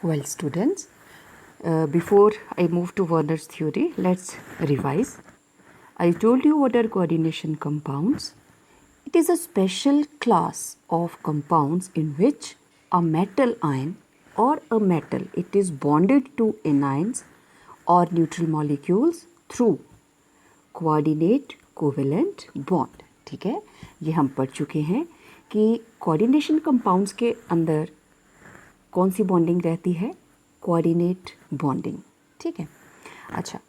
Well, students, before I move to Werner's theory, let's revise. I told you what are coordination compounds. It is a special class of compounds in which a metal ion or a metal, it is bonded to anions or neutral molecules through coordinate covalent bond. ठीक है, ये हम पढ़ चुके हैं कि coordination compounds के अंदर कौन सी बॉन्डिंग रहती है, कोऑर्डिनेट बॉन्डिंग. ठीक है. अच्छा,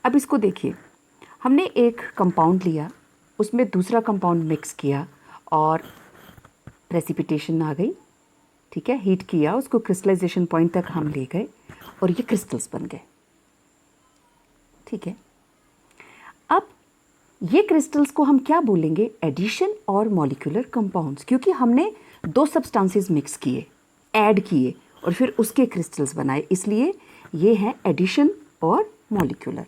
अब इसको देखिए, हमने एक कंपाउंड लिया, उसमें दूसरा कंपाउंड मिक्स किया और प्रेसिपिटेशन आ गई. ठीक है, हीट किया, उसको क्रिस्टलाइजेशन पॉइंट तक हम ले गए और ये क्रिस्टल्स बन गए. ठीक है. अब ये क्रिस्टल्स को हम क्या बोलेंगे, एडिशन और मॉलिक्यूलर कंपाउंड्स, क्योंकि हमने दो सब्सटेंसेस मिक्स किए, ऐड किए और फिर उसके क्रिस्टल्स बनाए, इसलिए ये है एडिशन और मॉलिक्यूलर.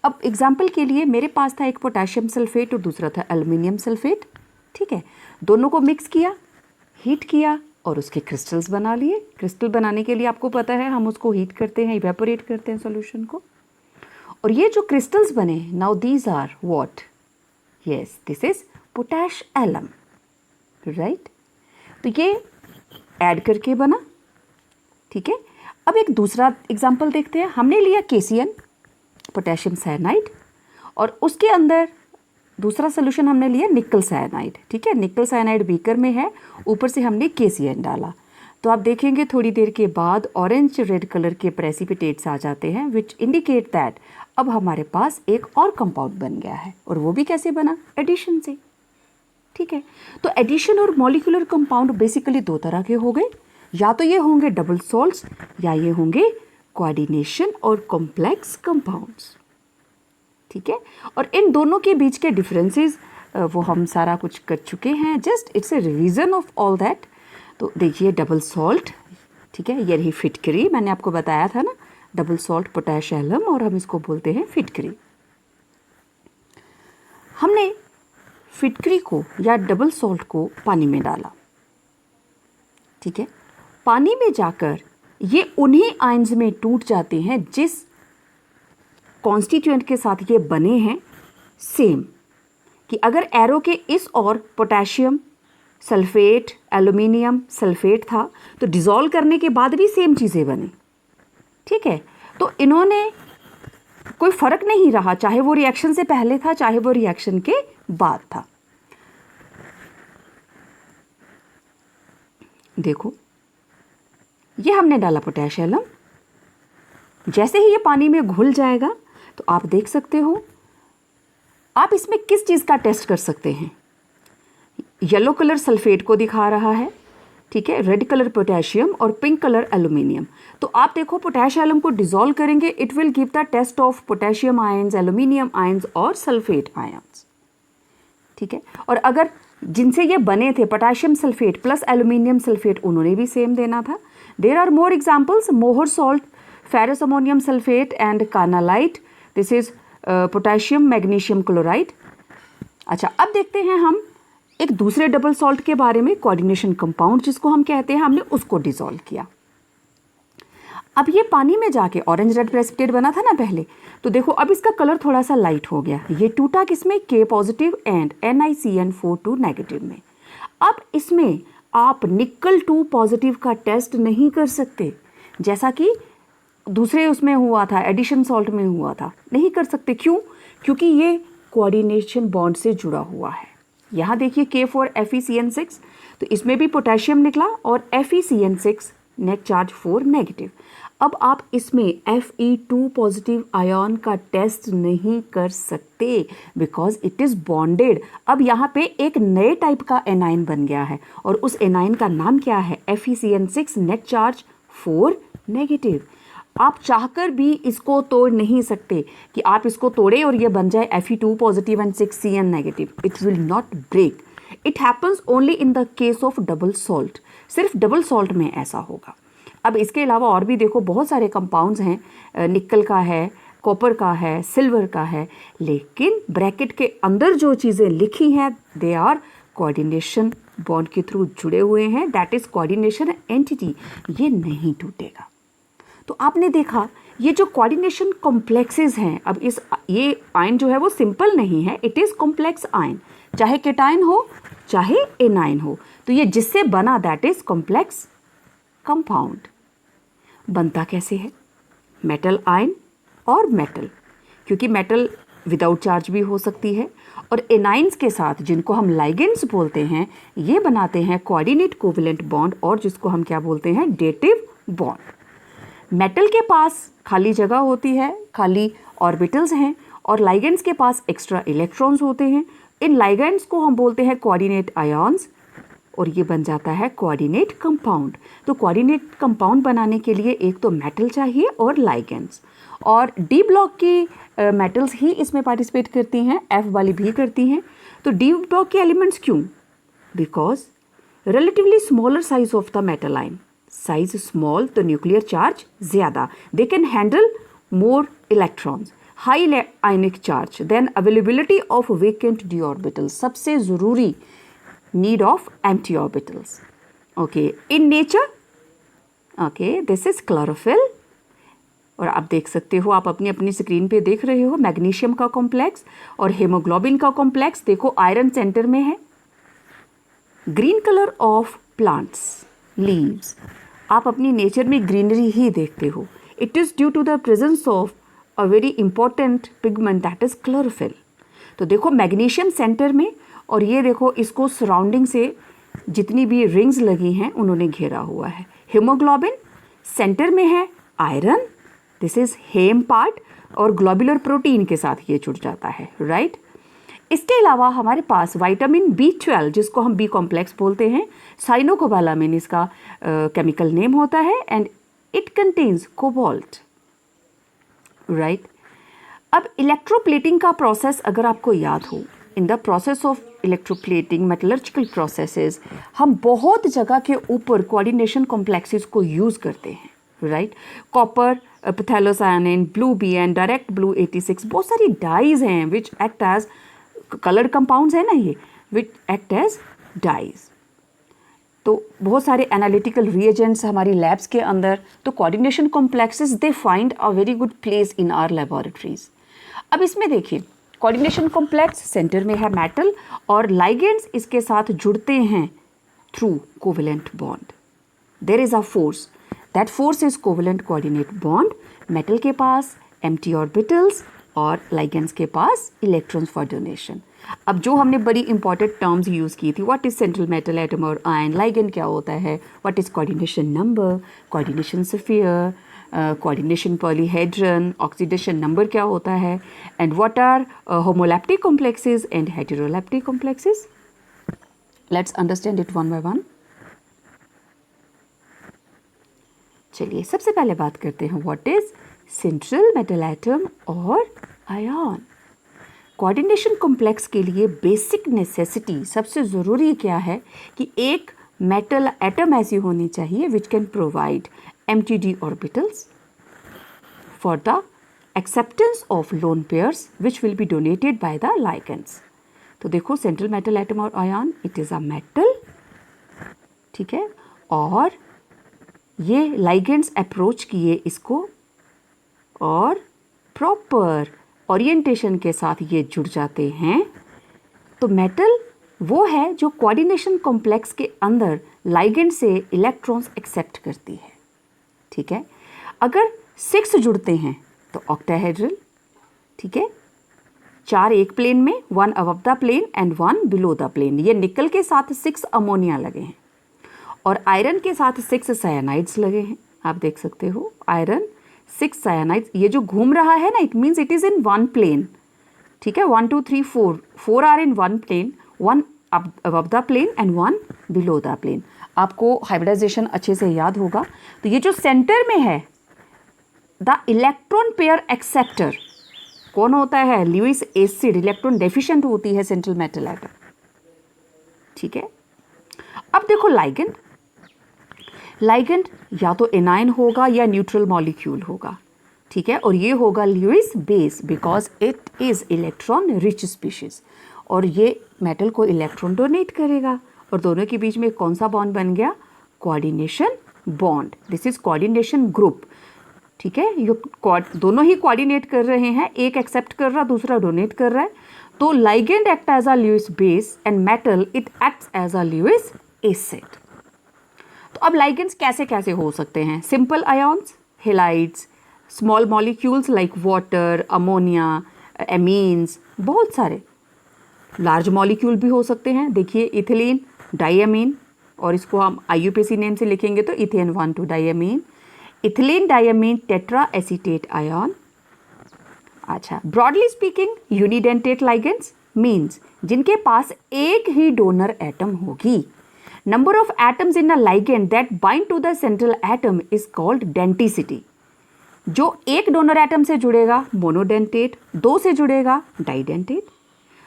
अब एग्जाम्पल के लिए मेरे पास था एक पोटेशियम सल्फेट और दूसरा था एल्युमिनियम सल्फेट. ठीक है, दोनों को मिक्स किया, हीट किया और उसके क्रिस्टल्स बना लिए. क्रिस्टल बनाने के लिए आपको पता है हम उसको हीट करते हैं, इवेपोरेट करते हैं सॉल्यूशन को, और ये जो क्रिस्टल्स बने, now these are what, yes, this is potash alum, right. तो ये ऐड करके बना. ठीक है. अब एक दूसरा एग्जांपल देखते हैं. हमने लिया KCN, पोटेशियम साइनाइड, और उसके अंदर दूसरा सोल्यूशन हमने लिया निकल साइनाइड. ठीक है, निकल साइनाइड बीकर में है, ऊपर से हमने KCN डाला. तो आप देखेंगे थोड़ी देर के बाद ऑरेंज रेड कलर के प्रेसिपिटेट्स आ जाते हैं, विच इंडिकेट दैट अब हमारे पास एक और कंपाउंड बन गया है. और वो भी कैसे बना, एडिशन से. ठीक है. तो एडिशन और मॉलिक्यूलर कंपाउंड बेसिकली दो तरह के हो गए, या तो ये होंगे डबल सॉल्ट्स या ये होंगे कोऑर्डिनेशन और कॉम्प्लेक्स कंपाउंड्स. ठीक है. और इन दोनों के बीच के डिफरेंसेस वो हम सारा कुछ कर चुके हैं, just it's a revision of all that. तो देखिए डबल सॉल्ट, ठीक है, ये रही फिटकरी, मैंने आपको बताया था ना, डबल सॉल्ट पोटैश एलम, और हम इसको बोलते हैं फिटकरी. हमने फिटकरी को या डबल सॉल्ट को पानी में डाला. ठीक है. पानी में जाकर ये उन्हीं आयंस में टूट जाते हैं जिस कॉन्स्टिट्यूएंट के साथ ये बने हैं सेम. कि अगर एरो के इस और पोटेशियम सल्फेट एल्युमिनियम सल्फेट था तो डिसॉल्व करने के बाद भी सेम चीज़ें बनी. ठीक है. तो इन्होंने कोई फ़र्क नहीं रहा, चाहे वो रिएक्शन से पहले था चाहे वो रिएक्शन के बाद था. देखो, ये हमने डाला पोटैश एलम, जैसे ही ये पानी में घुल जाएगा तो आप देख सकते हो, आप इसमें किस चीज़ का टेस्ट कर सकते हैं. येलो कलर सल्फेट को दिखा रहा है, ठीक है, रेड कलर पोटेशियम और पिंक कलर एल्युमिनियम. तो आप देखो पोटैश एलम को डिसॉल्व करेंगे, it will give the test of potassium ions, aluminium ions और सल्फेट आयंस. ठीक है. और अगर जिनसे ये बने थे potassium sulphate plus aluminium sulphate, उन्होंने भी सेम देना था. There are more examples, Mohr salt, ferrous ammonium sulphate and carnallite, this is potassium magnesium chloride. अच्छा, अब देखते हैं हम एक दूसरे डबल सॉल्ट के बारे में, कोऑर्डिनेशन कंपाउंड जिसको हम कहते हैं, हमने उसको डिसॉल्व किया. अब ये पानी में जाके ऑरेंज रेड प्रेसिपिटेट बना था ना पहले, तो देखो अब इसका कलर थोड़ा सा लाइट हो गया. ये टूटा किसमें, K positive and NiCN42 negative में. अब इसमें आप निकल 2 पॉजिटिव का टेस्ट नहीं कर सकते, जैसा कि दूसरे उसमें हुआ था, एडिशन सॉल्ट में हुआ था, नहीं कर सकते. क्यों? क्योंकि ये कोऑर्डिनेशन बॉन्ड से जुड़ा हुआ है. यहाँ देखिए K4 FeCN6, तो इसमें भी पोटेशियम निकला और FeCN6 नेट चार्ज 4 नेगेटिव. अब आप इसमें Fe2 पॉजिटिव आयन का टेस्ट नहीं कर सकते बिकॉज इट इज़ बॉन्डेड. अब यहाँ पे एक नए टाइप का एनाइन बन गया है और उस एनाइन का नाम क्या है, FeCN6 नेट चार्ज 4 नेगेटिव. आप चाहकर भी इसको तोड़ नहीं सकते कि आप इसको तोड़े और ये बन जाए Fe2 positive and 6Cn negative. It will not break. It happens only in the case of double salt. सिर्फ डबल सॉल्ट में ऐसा होगा. अब इसके अलावा और भी देखो बहुत सारे कंपाउंड्स हैं, निकल का है, कॉपर का है, सिल्वर का है, लेकिन ब्रैकेट के अंदर जो चीज़ें लिखी हैं दे आर कोऑर्डिनेशन बॉन्ड के थ्रू जुड़े हुए हैं, दैट इज कोऑर्डिनेशन एंटिटी. ये नहीं टूटेगा. तो आपने देखा ये जो कोऑर्डिनेशन कॉम्प्लेक्सेस हैं, अब ये आयन जो है वो सिंपल नहीं है, इट इज़ कॉम्प्लेक्स आयन, चाहे केटायन हो चाहे एनायन हो, तो ये जिससे बना दैट इज कॉम्प्लेक्स कंपाउंड। बनता कैसे है? मेटल आयन और मेटल, क्योंकि मेटल विदाउट चार्ज भी हो सकती है, और एनाइंस के साथ जिनको हम लाइगेंड्स बोलते हैं ये बनाते हैं कोऑर्डिनेट कोवेलेंट बॉन्ड, और जिसको हम क्या बोलते हैं? Dative bond. मेटल के पास खाली जगह होती है, खाली ऑर्बिटल्स हैं, और लाइगेंड्स के पास एक्स्ट्रा इलेक्ट्रॉन्स होते हैं। इन लाइगेंड्स को हम बोलते हैं कोऑर्डिनेट आयन्स, और ये बन जाता है कोऑर्डिनेट कंपाउंड। तो कोऑर्डिनेट कंपाउंड बनाने के लिए एक तो मेटल चाहिए और लाइगेंड्स, और डी ब्लॉक की मेटल्स ही इसमें पार्टिसिपेट करती हैं, एफ वाली भी करती हैं। तो डी ब्लॉक के एलिमेंट्स क्यों? Because relatively smaller size of the metal ion, size small तो न्यूक्लियर चार्ज ज़्यादा, they can handle more electrons, high ionic charge, then availability of vacant D orbital, सबसे ज़रूरी need of empty orbitals. Okay, in nature, okay, this is chlorophyll, और आप देख सकते हो, आप अपनी अपनी स्क्रीन पे देख रहे हो मैग्नीशियम का कॉम्प्लेक्स और हेमोग्लोबिन का कॉम्प्लेक्स। देखो आयरन सेंटर में है। Green colour of plants, leaves, आप अपनी नेचर में ग्रीनरी ही देखते हो। It is due to the presence of a very important pigment that is chlorophyll. तो देखो मैग्नीशियम सेंटर में, और ये देखो इसको सराउंडिंग से जितनी भी रिंग्स लगी हैं उन्होंने घेरा हुआ है। हीमोग्लोबिन सेंटर में है, iron, this is haem part, और ग्लोबुलर प्रोटीन के साथ ये जुड़ जाता है, राइट। इसके अलावा हमारे पास विटामिन B12 जिसको हम बी कॉम्प्लेक्स बोलते हैं, साइनोकोबालामिन इसका केमिकल नेम होता है, and it contains cobalt, right. अब इलेक्ट्रोप्लेटिंग का प्रोसेस अगर आपको याद हो, in the process of electroplating metallurgical processes हम बहुत जगह के ऊपर कोऑर्डिनेशन कॉम्प्लेक्सेस को यूज़ करते हैं, right. Copper phthalocyanine, blue BN, direct blue 86, बहुत सारी डाइज हैं which act as colour compounds है ना, ये विच एक्ट एज डाइज। तो बहुत सारे एनालिटिकल रिएजेंट्स हमारी लैब्स के अंदर, तो coordination complexes they find a very good place in our laboratories. अब इसमें देखिए कोऑर्डिनेशन कॉम्प्लेक्स सेंटर में है मेटल, और लाइगेंड्स इसके साथ जुड़ते हैं through covalent bond. There is a force, that force is covalent coordinate bond. Metal के पास एम्प्टी ऑर्बिटल्स और लाइगेंड्स के पास इलेक्ट्रॉन्स फॉर डोनेशन। अब जो हमने बड़ी इंपॉर्टेंट टर्म्स यूज़ की थी, what is central metal atom और आयन, लाइगेंड क्या होता है, what is coordination number, coordination sphere, coordination polyhedron, oxidation number क्या होता है, and what are homoleptic complexes and heteroleptic complexes. Let's understand it one by one. चलिए सबसे पहले बात करते हैं what is central metal atom और आयन। कोऑर्डिनेशन कॉम्प्लेक्स के लिए बेसिक नेसेसिटी, सबसे ज़रूरी क्या है कि एक मेटल एटम ऐसी होनी चाहिए which can provide empty d orbitals for the acceptance of lone pairs which will be donated by the ligands। तो देखो सेंट्रल मेटल एटम और ion, it is a metal, ठीक है, और ये लाइगेंड्स अप्रोच किए इसको और प्रॉपर ओरिएंटेशन के साथ ये जुड़ जाते हैं। तो मेटल वो है जो कोऑर्डिनेशन कॉम्प्लेक्स के अंदर लाइगेंड से इलेक्ट्रॉन्स एक्सेप्ट करती है, ठीक है। अगर 6 जुड़ते हैं तो ऑक्टाहेड्रल, ठीक है, 4 एक प्लेन में, 1 above the plane and 1 below the plane. ये निकल के साथ 6 अमोनिया लगे हैं, और आयरन के साथ 6 साइनाइड्स लगे हैं। आप देख सकते हो आयरन 6 साइनाइड्स, ये जो घूम रहा है ना, it means it is in 1 plane, ठीक है। 1 2 3 4 are in 1 plane, 1 above the plane and 1 below the plane. आपको हाइब्रिडाइजेशन अच्छे से याद होगा। तो ये जो सेंटर में है द इलेक्ट्रॉन पेयर एक्सेप्टर कौन होता है, ल्यूइस एसिड, इलेक्ट्रॉन डेफिशिएंट होती है सेंट्रल मेटल एटम, ठीक है। अब देखो लाइगेंड, लाइगेंड या तो एनायन होगा या न्यूट्रल मॉलिक्यूल होगा, ठीक है, और ये होगा Lewis base because it is electron rich species, और ये मेटल को इलेक्ट्रॉन डोनेट करेगा, और दोनों के बीच में कौन सा बॉन्ड बन गया, coordination bond. This is coordination group. ठीक है, ये दोनों ही कोऑर्डिनेट कर रहे हैं, एक एक्सेप्ट कर रहा दूसरा डोनेट कर रहा है। तो ligand act as a Lewis base and metal it acts as a Lewis acid. तो अब लाइगेंड्स कैसे कैसे हो सकते हैं? Simple ions, halides, small molecules like water, ammonia, amines, बहुत सारे। लार्ज मॉलिक्यूल भी हो सकते हैं, देखिए इथिलीन डाइएमीन, और इसको हम IUPAC नेम से लिखेंगे तो ethane 1,2 diamine, ethylene diamine tetraacetate ion. अच्छा, broadly speaking unidentate ligands means जिनके पास एक ही डोनर एटम होगी। Number of atoms in a ligand that bind to the central atom is called denticity. जो एक डोनर एटम से जुड़ेगा मोनोडेंटेट, दो से जुड़ेगा डाइडेंटेट।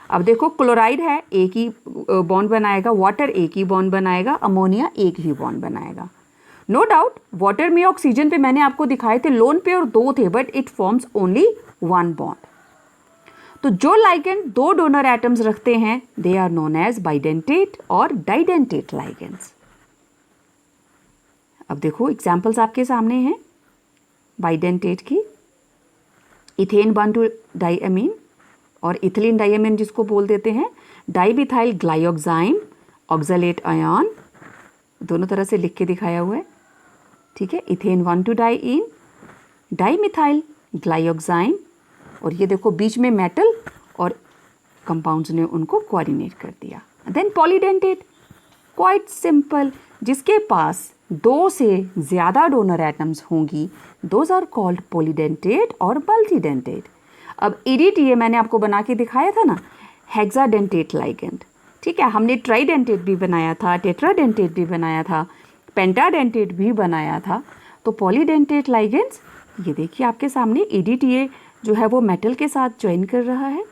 अब देखो क्लोराइड है, एक ही बॉन्ड बनाएगा, वाटर एक ही बॉन्ड बनाएगा, अमोनिया एक ही बॉन्ड बनाएगा। नो डाउट वाटर में ऑक्सीजन पे मैंने आपको दिखाए थे लोन पेयर दो थे, but it forms only one bond. तो जो लाइगेंड दो डोनर एटम्स रखते हैं they are known as bidentate और डाइडेंटेट लाइगेंड्स। अब देखो एग्जांपल्स आपके सामने हैं बाइडेंटेट की, इथेन 1,2 डाइएमीन और इथिलीन डाइएमीन जिसको बोल देते हैं, डाइमिथाइल ग्लाइऑक्साइम ऑक्सलेट आयन, दोनों तरह से लिख के दिखाया हुआ है, ठीक है। इथेन 1,2 डाइईन, डाइमिथाइल ग्लाइऑक्साइम, और ये देखो बीच में मेटल और कंपाउंड्स ने उनको कोऑर्डिनेट कर दिया। देन पॉलीडेंटेट, क्वाइट सिंपल, जिसके पास दो से ज़्यादा डोनर एटम्स होंगी दोज आर कॉल्ड पॉलीडेंटेट और मल्टीडेंटेट। अब EDTA मैंने आपको बना के दिखाया था ना, हेक्साडेंटेट लाइगेंड, ठीक है। हमने ट्राइडेंटेट भी बनाया था, टेट्राडेंटेट भी बनाया था, पेंटाडेंटेट भी बनाया था। तो पॉलीडेंटेट लाइगेंड्स, ये देखिए आपके सामने EDTA जो है वो मेटल के साथ ज्वाइन कर रहा है।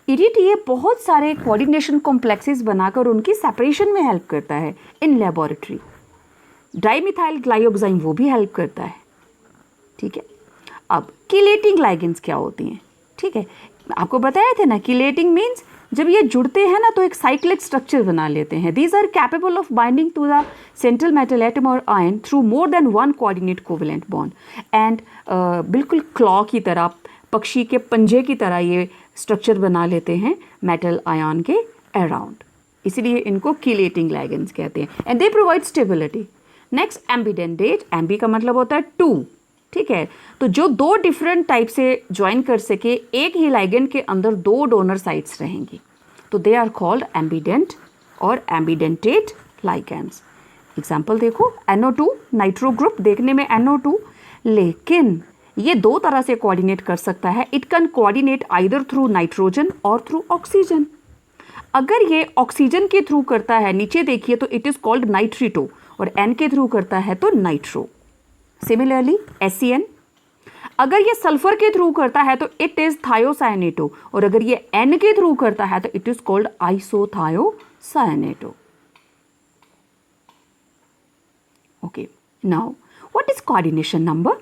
EDTA बहुत सारे कोऑर्डिनेशन कॉम्प्लेक्सेस बनाकर उनकी सेपरेशन में हेल्प करता है इन लेबोरेटरी। डाइमिथाइल ग्लाइऑक्साइम वो भी हेल्प करता है, ठीक है। अब कीलेटिंग लाइगेंड्स क्या होती हैं, ठीक है, आपको बताया था ना, कीलेटिंग मीन्स जब ये जुड़ते हैं ना तो एक साइक्लिक स्ट्रक्चर बना लेते हैं। These are capable of binding to the central metal atom और ion through more than one coordinate covalent bond and बिल्कुल क्लॉ की तरह, पक्षी के पंजे की तरह ये स्ट्रक्चर बना लेते हैं मेटल आयन के अराउंड, इसलिए इनको कीलेटिंग लाइगेंड्स कहते हैं and they provide stability. Next ambidentate, ambi का मतलब होता है टू, ठीक है। तो जो दो डिफरेंट टाइप से ज्वाइन कर सके, एक ही लाइगेंड के अंदर दो डोनर साइट्स रहेंगी, तो दे आर कॉल्ड एम्बीडेंट और एम्बीडेंटेट लाइगेंड्स। एग्जाम्पल देखो, NO2 नाइट्रो ग्रुप, देखने में NO2, लेकिन ये दो तरह से कोऑर्डिनेट कर सकता है। It can coordinate either through nitrogen और थ्रू ऑक्सीजन। अगर ये ऑक्सीजन के थ्रू करता है, नीचे देखिए, तो इट इज कॉल्ड नाइट्रिटो, और N के थ्रू करता है तो नाइट्रो। सिमिलरली SCN, अगर ये सल्फर के थ्रू करता है तो इट इज थायोसाइनेटो, और अगर ये N के थ्रू करता है तो it is called isothiocyanato. Okay, now what is coordination number?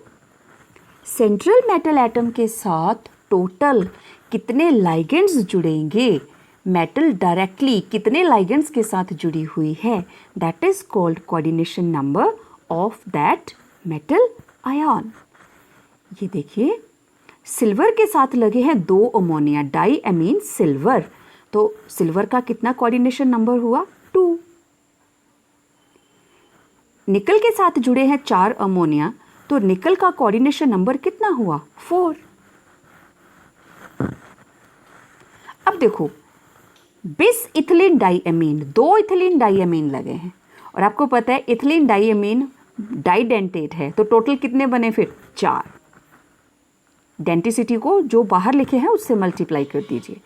Central metal atom के साथ टोटल कितने लाइगेंड्स जुड़ेंगे, मेटल डायरेक्टली कितने लाइगेंड्स के साथ जुड़ी हुई है, that is called coordination number of that metal ion. ये देखिए, सिल्वर के साथ लगे हैं दो अमोनिया, डाइएमीन सिल्वर, तो सिल्वर का कितना कोऑर्डिनेशन नंबर हुआ? 2। निकल के साथ जुड़े हैं 4 अमोनिया, तो निकल का कोऑर्डिनेशन नंबर कितना हुआ? 4। अब देखो, बिस इथिलीन डाइएमीन, 2 इथिलीन डाइएमीन लगे हैं, और आपको पता है इथिलीन डाइएमीन डाइडेंटेट है, तो टोटल कितने बने फिर? 4। डेंटिसिटी को जो बाहर लिखे हैं उससे मल्टीप्लाई कर दीजिए।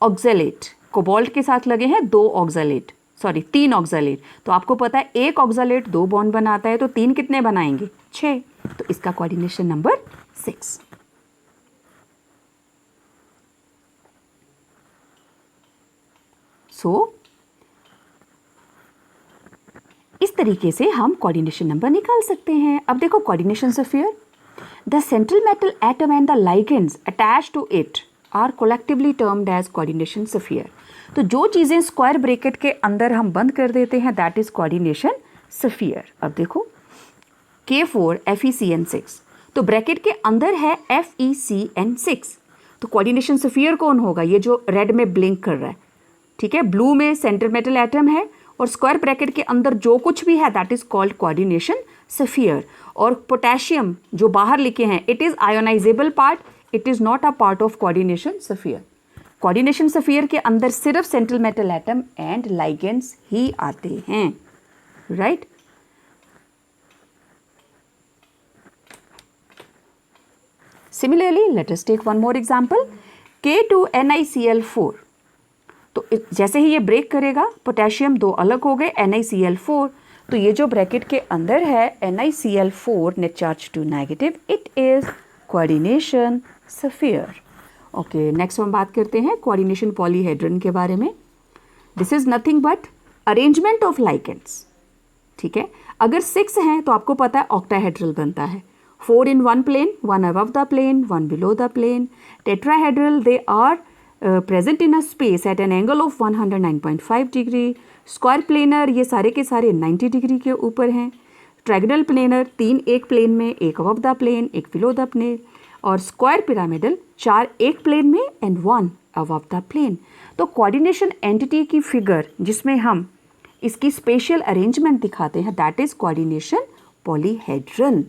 ऑक्सलेट, कोबाल्ट के साथ लगे हैं 3 ऑक्सलेट, तो आपको पता है एक ऑक्सलेट 2 बॉन्ड बनाता है, तो 3 कितने बनाएंगे? 6, तो इसका कोऑर्डिनेशन नंबर 6। सो इस तरीके से हम कोऑर्डिनेशन नंबर निकाल सकते हैं। अब देखो coordination sphere, the central metal atom and the ligands attached to it are collectively termed as coordination sphere. तो जो चीज़ें स्क्वायर ब्रैकेट के अंदर हम बंद कर देते हैं दैट इज कोऑर्डिनेशन स्फीयर। अब देखो K4 FeCN6, तो ब्रैकेट के अंदर है FeCN6, तो कोऑर्डिनेशन स्फीयर कौन होगा? ये जो रेड में ब्लिंक कर रहा है, ठीक है, ब्लू में सेंटर मेटल एटम है और स्क्वायर ब्रैकेट के अंदर जो कुछ भी है that is called coordination sphere. और पोटेशियम जो बाहर लिखे हैं, it is ionisable part, it is not a part of coordination sphere. Coordination sphere के अंदर सिर्फ central metal atom and ligands ही आते हैं, right? Similarly, let us take one more example, K2NiCl4, तो जैसे ही ये ब्रेक करेगा पोटेशियम दो अलग हो गए, NiCl4, तो ये जो ब्रैकेट के अंदर है NiCl4 net charge two negative, it is coordination sphere. Okay, next हम बात करते हैं कोऑर्डिनेशन पॉलीहेड्रन के बारे में। This is nothing but arrangement of ligands, ठीक है। अगर 6 हैं तो आपको पता है ऑक्टाहेड्रल बनता है, 4 in one plane, 1 above the plane, 1 below the plane. Tetrahedral, they are present in a space at an angle of 109.5 degree. Square planar, ये सारे के सारे 90 डिग्री के ऊपर हैं। ट्रायगोनल प्लेनर 3 एक प्लेन में, एक अबव द प्लेन, एक बिलो द प्लेन, और स्क्वायर पिरामिडल 4 एक प्लेन में एंड 1 अबव द प्लेन। तो कोऑर्डिनेशन एंटिटी की फिगर जिसमें हम इसकी स्पेशल अरेंजमेंट दिखाते हैं that is coordination polyhedron.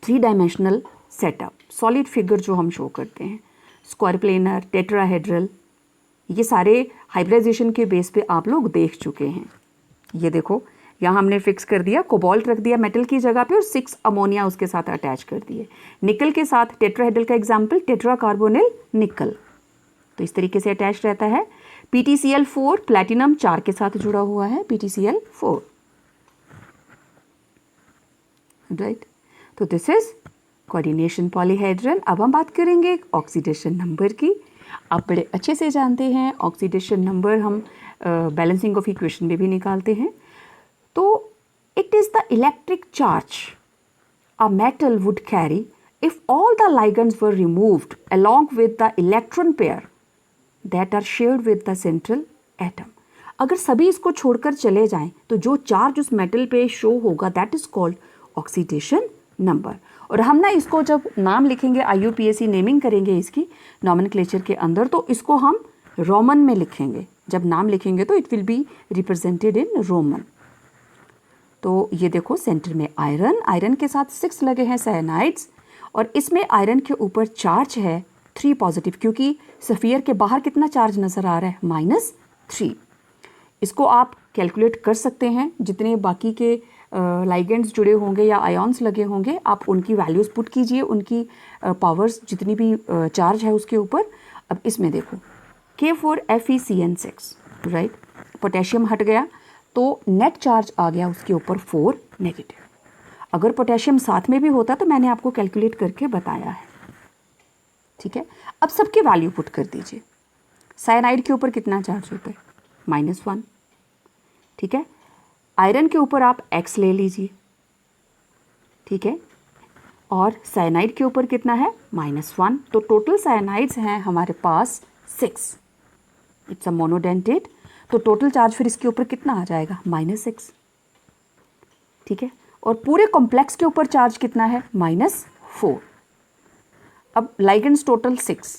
3 dimensional setup, solid figure जो हम शो करते हैं, स्क्वायर प्लेनर, टेट्राहेड्रल, ये सारे हाइब्रिडाइजेशन के बेस पे आप लोग देख चुके हैं। ये देखो यहाँ हमने फिक्स कर दिया, कोबाल्ट रख दिया मेटल की जगह पे और 6 अमोनिया उसके साथ अटैच कर दिए। निकल के साथ टेट्राहेड्रल का एग्जाम्पल टेट्रा कार्बोनिल निकल, तो इस तरीके से अटैच रहता है। PTCl4 प्लैटिनम 4 के साथ जुड़ा हुआ है, PTCl4, राइट। तो दिस इज कोऑर्डिनेशन पॉलीहेड्रन। अब हम बात करेंगे ऑक्सीडेशन नंबर की। आप बड़े अच्छे से जानते हैं ऑक्सीडेशन नंबर हम बैलेंसिंग ऑफ इक्वेशन में भी निकालते हैं। तो it is the electric charge a metal would carry if all the ligands were removed along with the electron pair that are shared with the central atom. अगर सभी इसको छोड़कर चले जाएं तो जो चार्ज उस मेटल पे शो होगा that is called oxidation number. और हम ना इसको जब नाम लिखेंगे, IUPAC नेमिंग करेंगे इसकी नॉमेनक्लेचर के अंदर, तो इसको हम रोमन में लिखेंगे। जब नाम लिखेंगे तो it will be represented in Roman. तो ये देखो सेंटर में आयरन, आयरन के साथ 6 लगे हैं साइनाइड्स, और इसमें आयरन के ऊपर चार्ज है 3 पॉजिटिव, क्योंकि सफियर के बाहर कितना चार्ज नज़र आ रहा है, -3। इसको आप कैलकुलेट कर सकते हैं, जितने बाकी के लाइगेंड्स जुड़े होंगे या आयॉन्स लगे होंगे आप उनकी वैल्यूज़ पुट कीजिए, उनकी पावर्स जितनी भी चार्ज है उसके ऊपर। अब इसमें देखो K4 FeCN6, राइट, पोटेशियम हट गया तो नेट चार्ज आ गया उसके ऊपर 4 नेगेटिव। अगर पोटेशियम साथ में भी होता तो मैंने आपको कैलकुलेट करके बताया है, ठीक है। अब सबके वैल्यू पुट कर दीजिए। साइनाइड के ऊपर कितना चार्ज होता है, -1, ठीक है। आयरन के ऊपर आप X ले लीजिए, ठीक है, और साइनाइड के ऊपर कितना है, -1। तो टोटल साइनाइड्स हैं हमारे पास 6, इट्स अ मोनोडेंटेट। तो टोटल चार्ज फिर इसके ऊपर कितना आ जाएगा, -6, ठीक है। और पूरे कॉम्प्लेक्स के ऊपर चार्ज कितना है, -4। अब लाइगेंड्स टोटल 6,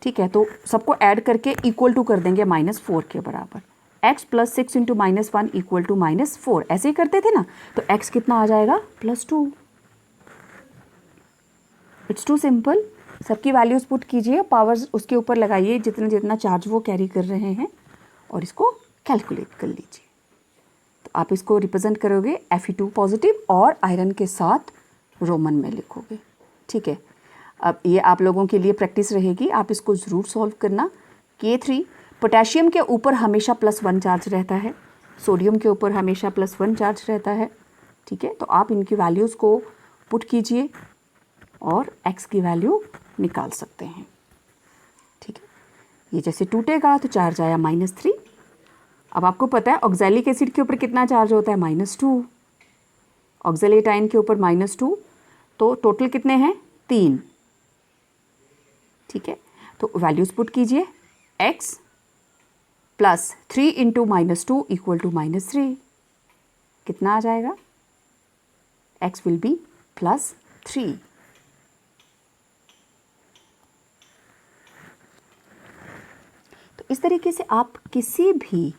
ठीक है, तो सबको ऐड करके इक्वल टू कर देंगे -4 के बराबर। x + 6 × -1 = -4, ऐसे ही करते थे ना, तो x कितना आ जाएगा, +2। It's too simple. सबकी वैल्यूज पुट कीजिए, पावर्स उसके ऊपर लगाइए जितना जितना चार्ज वो कैरी कर रहे हैं, और इसको कैलकुलेट कर लीजिए। तो आप इसको रिप्रेजेंट करोगे Fe2 पॉजिटिव और आयरन के साथ रोमन में लिखोगे, ठीक है। अब ये आप लोगों के लिए प्रैक्टिस रहेगी, आप इसको ज़रूर सॉल्व करना। K3 पोटेशियम के ऊपर हमेशा +1 चार्ज रहता है, सोडियम के ऊपर हमेशा +1 चार्ज रहता है, ठीक है। तो आप इनकी वैल्यूज़ को पुट कीजिए और x की वैल्यू निकाल सकते हैं, ठीक है। ये जैसे टूटेगा तो चार्ज आया -3। अब आपको पता है ऑक्सैलिक एसिड के ऊपर कितना चार्ज होता है, -2। ऑक्सैलेट आयन के ऊपर -2, तो टोटल कितने हैं, 3, ठीक है। तो वैल्यूज़ पुट कीजिए, x + 3 × -2 = -3, कितना आ जाएगा, x will be +3. तो इस तरीके से आप किसी भी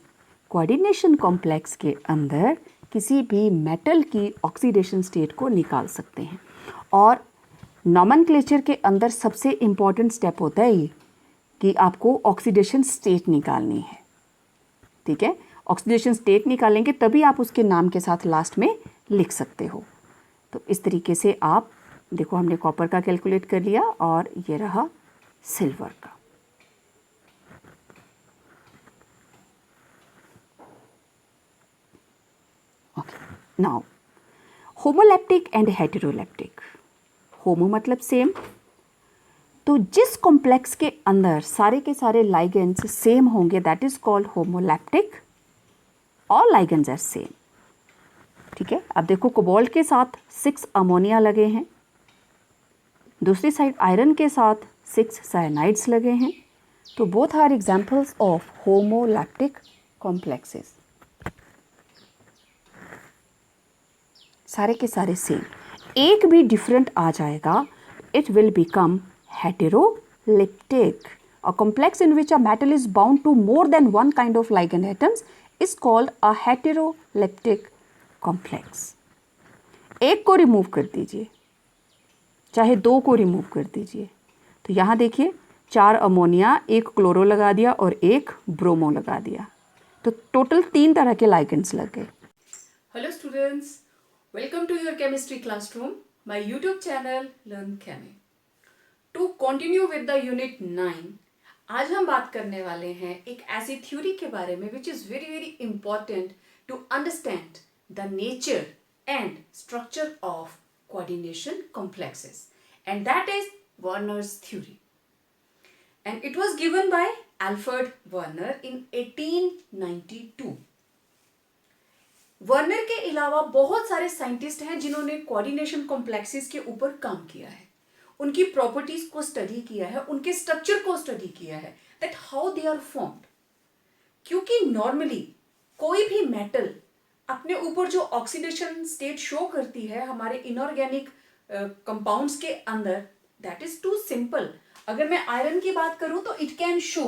कोऑर्डिनेशन कॉम्प्लेक्स के अंदर किसी भी मेटल की ऑक्सीडेशन स्टेट को निकाल सकते हैं। और नॉमेनक्लेचर के अंदर सबसे इम्पॉर्टेंट स्टेप होता है ये कि आपको ऑक्सीडेशन स्टेट निकालनी है। ठीक है, ऑक्सीडेशन स्टेट निकालेंगे तभी आप उसके नाम के साथ लास्ट में लिख सकते हो। तो इस तरीके से आप देखो, हमने कॉपर का कैलकुलेट कर लिया और ये रहा सिल्वर का। Okay, now homoleptic and heteroleptic. Homo मतलब सेम, तो जिस कॉम्प्लेक्स के अंदर सारे के सारे लाइगेंड्स सेम होंगे that is called homoleptic. All ligands are same. ठीक है, अब देखो कोबाल्ट के साथ 6 अमोनिया लगे हैं, दूसरी साइड आयरन के साथ 6 साइनाइड्स लगे हैं, तो both are examples of homoleptic complexes. सारे के सारे सेम, एक भी डिफरेंट आ जाएगा, it will become heteroleptic. A complex in which a metal is bound to more than one kind of ligand atoms is called a heteroleptic complex. एक को remove कर दीजिए, चाहे 2 को रिमूव कर दीजिए, तो यहाँ देखिए 4 अमोनिया, 1 क्लोरो लगा दिया और 1 ब्रोमो लगा दिया, तो टोटल 3 तरह के लाइगेंड्स लग गए। Hello students, welcome to your chemistry classroom, my YouTube channel Learn Chemi. To continue with the unit 9, आज हम बात करने वाले हैं एक ऐसी थ्योरी के बारे में which is very very important to understand the nature and structure of coordination complexes, and that is Werner's theory, and it was given by Alfred Werner in 1892. Werner के अलावा बहुत सारे साइंटिस्ट हैं जिन्होंने कोऑर्डिनेशन कॉम्प्लेक्सेस के ऊपर काम किया है, उनकी प्रॉपर्टीज को स्टडी किया है, उनके स्ट्रक्चर को स्टडी किया है, that how they are formed. क्योंकि नॉर्मली कोई भी मेटल अपने ऊपर जो ऑक्सीडेशन स्टेट शो करती है हमारे इनऑर्गेनिक कंपाउंड्स के अंदर, दैट इज टू सिंपल। अगर मैं आयरन की बात करूं तो it can show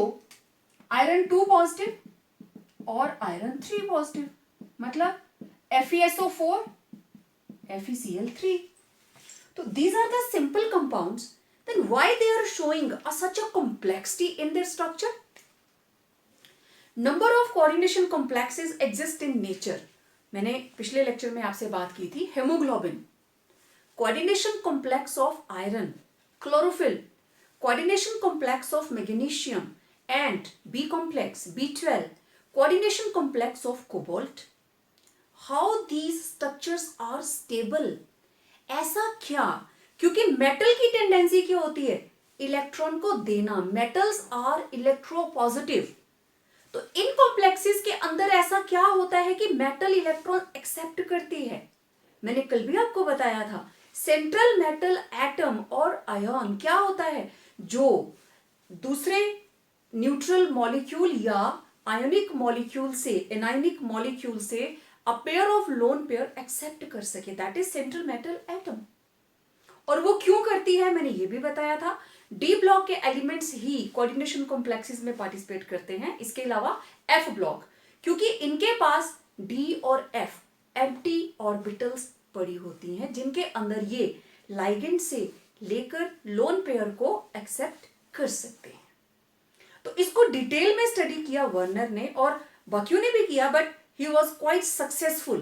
iron 2 positive और आयरन 3 पॉजिटिव, मतलब FeSO4 FeCl3. So these are the simple compounds. Then why they are showing such a complexity in their structure? Number of coordination complexes exist in nature. मैंने पिछले lecture में आपसे बात की थी haemoglobin, coordination complex of iron, chlorophyll, coordination complex of magnesium and B complex, B12, coordination complex of cobalt. How these structures are stable? ऐसा क्या? क्योंकि मेटल की टेंडेंसी क्या होती है? इलेक्ट्रॉन को देना। Metals are electropositive. तो इन कॉम्प्लेक्सेस के अंदर ऐसा क्या होता है कि मेटल इलेक्ट्रॉन एक्सेप्ट करती है? मैंने कल भी आपको बताया था, सेंट्रल मेटल एटम और आयन क्या होता है जो दूसरे न्यूट्रल मॉलिक्यूल या आयोनिक मॉलिक्यूल से, एनायनिक मॉलिक्यूल से a pair of lone pair accept कर सके, that is central metal atom. और वो क्यों करती है मैंने ये भी बताया था, डी ब्लॉक के एलिमेंट्स ही कोऑर्डिनेशन कॉम्प्लेक्सेस में पार्टिसिपेट करते हैं, इसके अलावा एफ ब्लॉक, क्योंकि इनके पास डी और एफ एम्प्टी ऑर्बिटल्स पड़ी होती हैं जिनके अंदर ये लाइगेंड से लेकर लोन पेयर को एक्सेप्ट कर सकते हैं। तो इसको डिटेल में स्टडी किया वर्नर ने, और बाकियों ने भी किया, but he was quite successful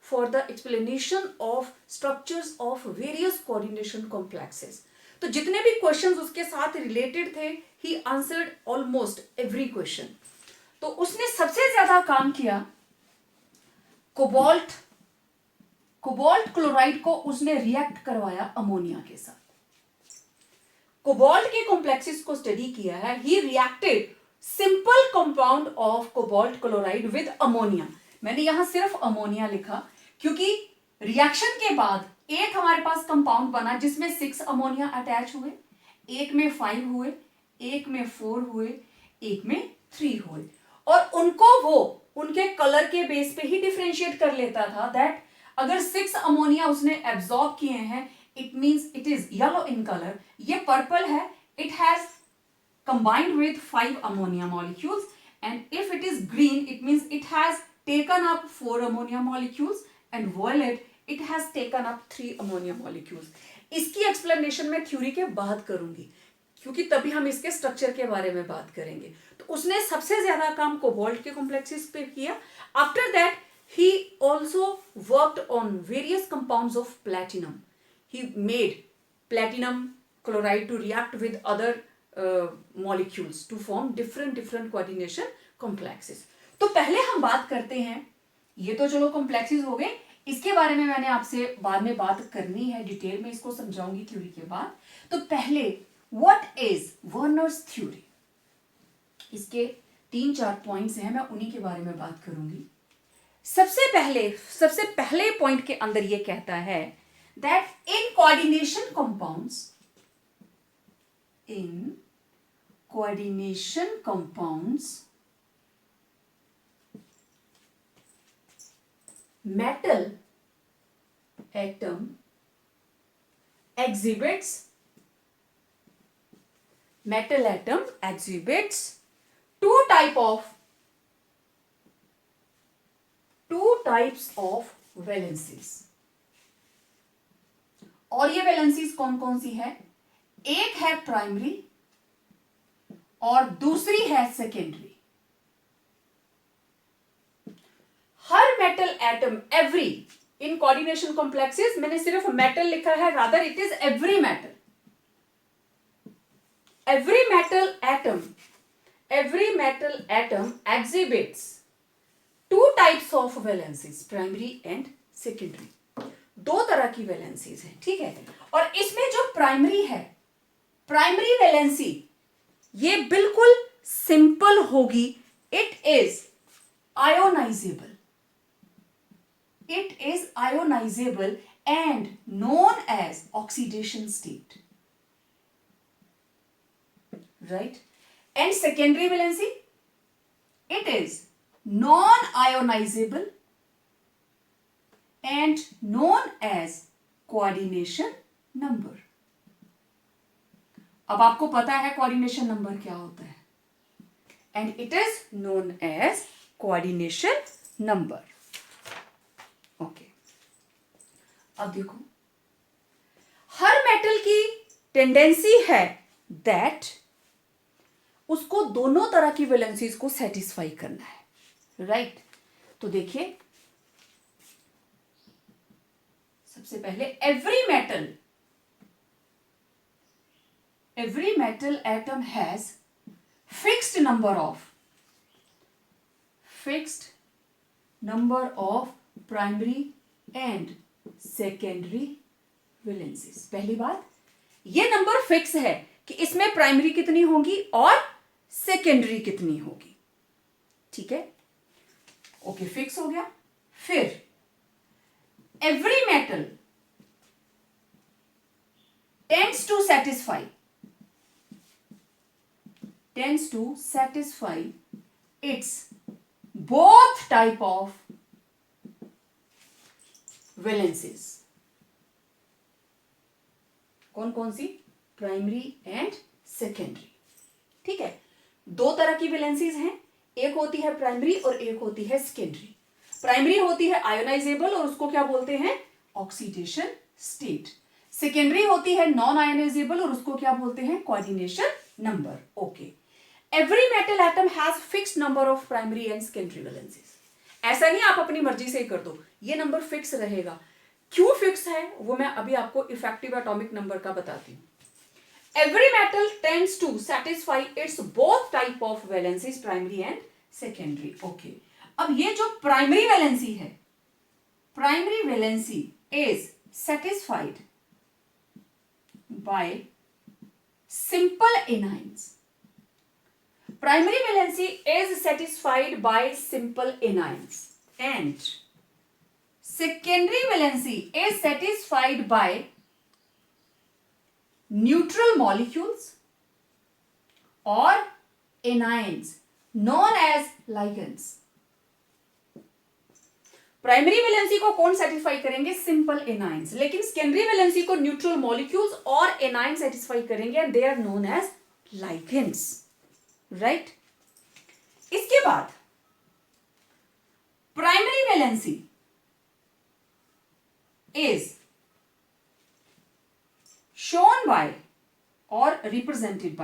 for the explanation of structures of various coordination complexes. तो जितने भी क्वेश्चंस उसके साथ रिलेटेड थे, he answered almost every question. तो उसने सबसे ज्यादा काम किया कोबाल्ट क्लोराइड को उसने रिएक्ट करवाया अमोनिया के साथ। कोबाल्ट के कॉम्प्लेक्सेस को स्टडी किया है, he reacted simple compound of cobalt chloride with ammonia. मैंने यहां सिर्फ अमोनिया लिखा क्योंकि रिएक्शन के बाद एक हमारे पास कंपाउंड बना जिसमें 6 अमोनिया अटैच हुए, एक में 5 हुए, एक में 4 हुए, एक में 3 हुए, और उनको वो उनके कलर के बेस पे ही डिफरेंशिएट कर लेता था, दैट अगर 6 अमोनिया उसने एब्जॉर्ब किए हैं, it means it is yellow in colour, ये पर्पल है, it has combined with 5 ammonia molecules, and if it is green it means it has taken up 4 ammonia molecules, and violet it has taken up 3 ammonia molecules. इसकी explanation मैं theory के बाद करूंगी, क्योंकि तभी हम इसके स्ट्रक्चर के बारे में बात करेंगे. तो उसने सबसे ज्यादा काम कोबाल्ट के कॉम्प्लेक्सेस पे किया. After that he also worked on various compounds of platinum. He made platinum chloride to react with other molecules to form different coordination complexes. तो पहले हम बात करते हैं, ये तो चलो कॉम्प्लेक्सेस हो गए, इसके बारे में मैंने आपसे बाद में बात करनी है, डिटेल में इसको समझाऊंगी थ्योरी के बाद. तो पहले व्हाट इज वर्नर्स थ्योरी, इसके 3-4 पॉइंट्स हैं, मैं उन्हीं के बारे में बात करूंगी. सबसे पहले पॉइंट के अंदर ये कहता है that in coordination compounds metal atom exhibits two types of valencies. और ये वैलेंसीज कौन कौन सी है? एक है प्राइमरी और दूसरी है secondary. Her metal atom, every, in coordination complexes मैंने सिर्फ मेटल लिखा है, rather it is every metal. Every metal atom exhibits two types of valencies, primary and secondary. दो तरह की वैलेंसीज हैं, ठीक है. और इसमें जो प्राइमरी है, प्राइमरी वैलेंसी ये बिल्कुल सिंपल होगी. It is ionisable and known as oxidation state. Right? And secondary valency, it is non-ionizable and known as coordination number. अब आपको पता है coordination number क्या होता है, and it is known as coordination number. Okay. अब देखो, हर मेटल की टेंडेंसी है that उसको दोनों तरह की वैलेंसीज को सेटिस्फाई करना है, राइट? तो देखिए, सबसे पहले every metal atom has fixed number of primary and secondary valencies. पहली बात, ये नंबर फिक्स है कि इसमें प्राइमरी कितनी होगी और सेकेंडरी कितनी होगी, ठीक है. ओके, फिक्स हो गया. फिर every metal tends to satisfy its both type of valencies. कौन कौन सी? प्राइमरी एंड सेकेंडरी, ठीक है. दो तरह की वैलेंसीज हैं, एक होती है प्राइमरी और एक होती है सेकेंडरी. प्राइमरी होती है आयोनाइजेबल और उसको क्या बोलते हैं? Oxidation state. सेकेंडरी होती है नॉन आयोनाइजेबल और उसको क्या बोलते हैं? Coordination number. Okay. Every metal atom has fixed number of primary and secondary valencies. ऐसा नहीं आप अपनी मर्जी से ही कर दो, ये नंबर फिक्स रहेगा. क्यों फिक्स है वो मैं अभी आपको इफेक्टिव एटॉमिक नंबर का बताती हूं. Every metal tends to satisfy its both type of valencies, primary and secondary. Okay. अब ये जो प्राइमरी वैलेंसी है, primary valency is satisfied by simple anions. Primary valency is satisfied by simple anions, and secondary valency is satisfied by neutral molecules or anions known as ligands. Primary valency को कौन satisfy करेंगे? Simple anions. लेकिन secondary valency को neutral molecules और anion satisfy करेंगे and they are known as ligands, right. इसके बाद primary valency is shown by or represented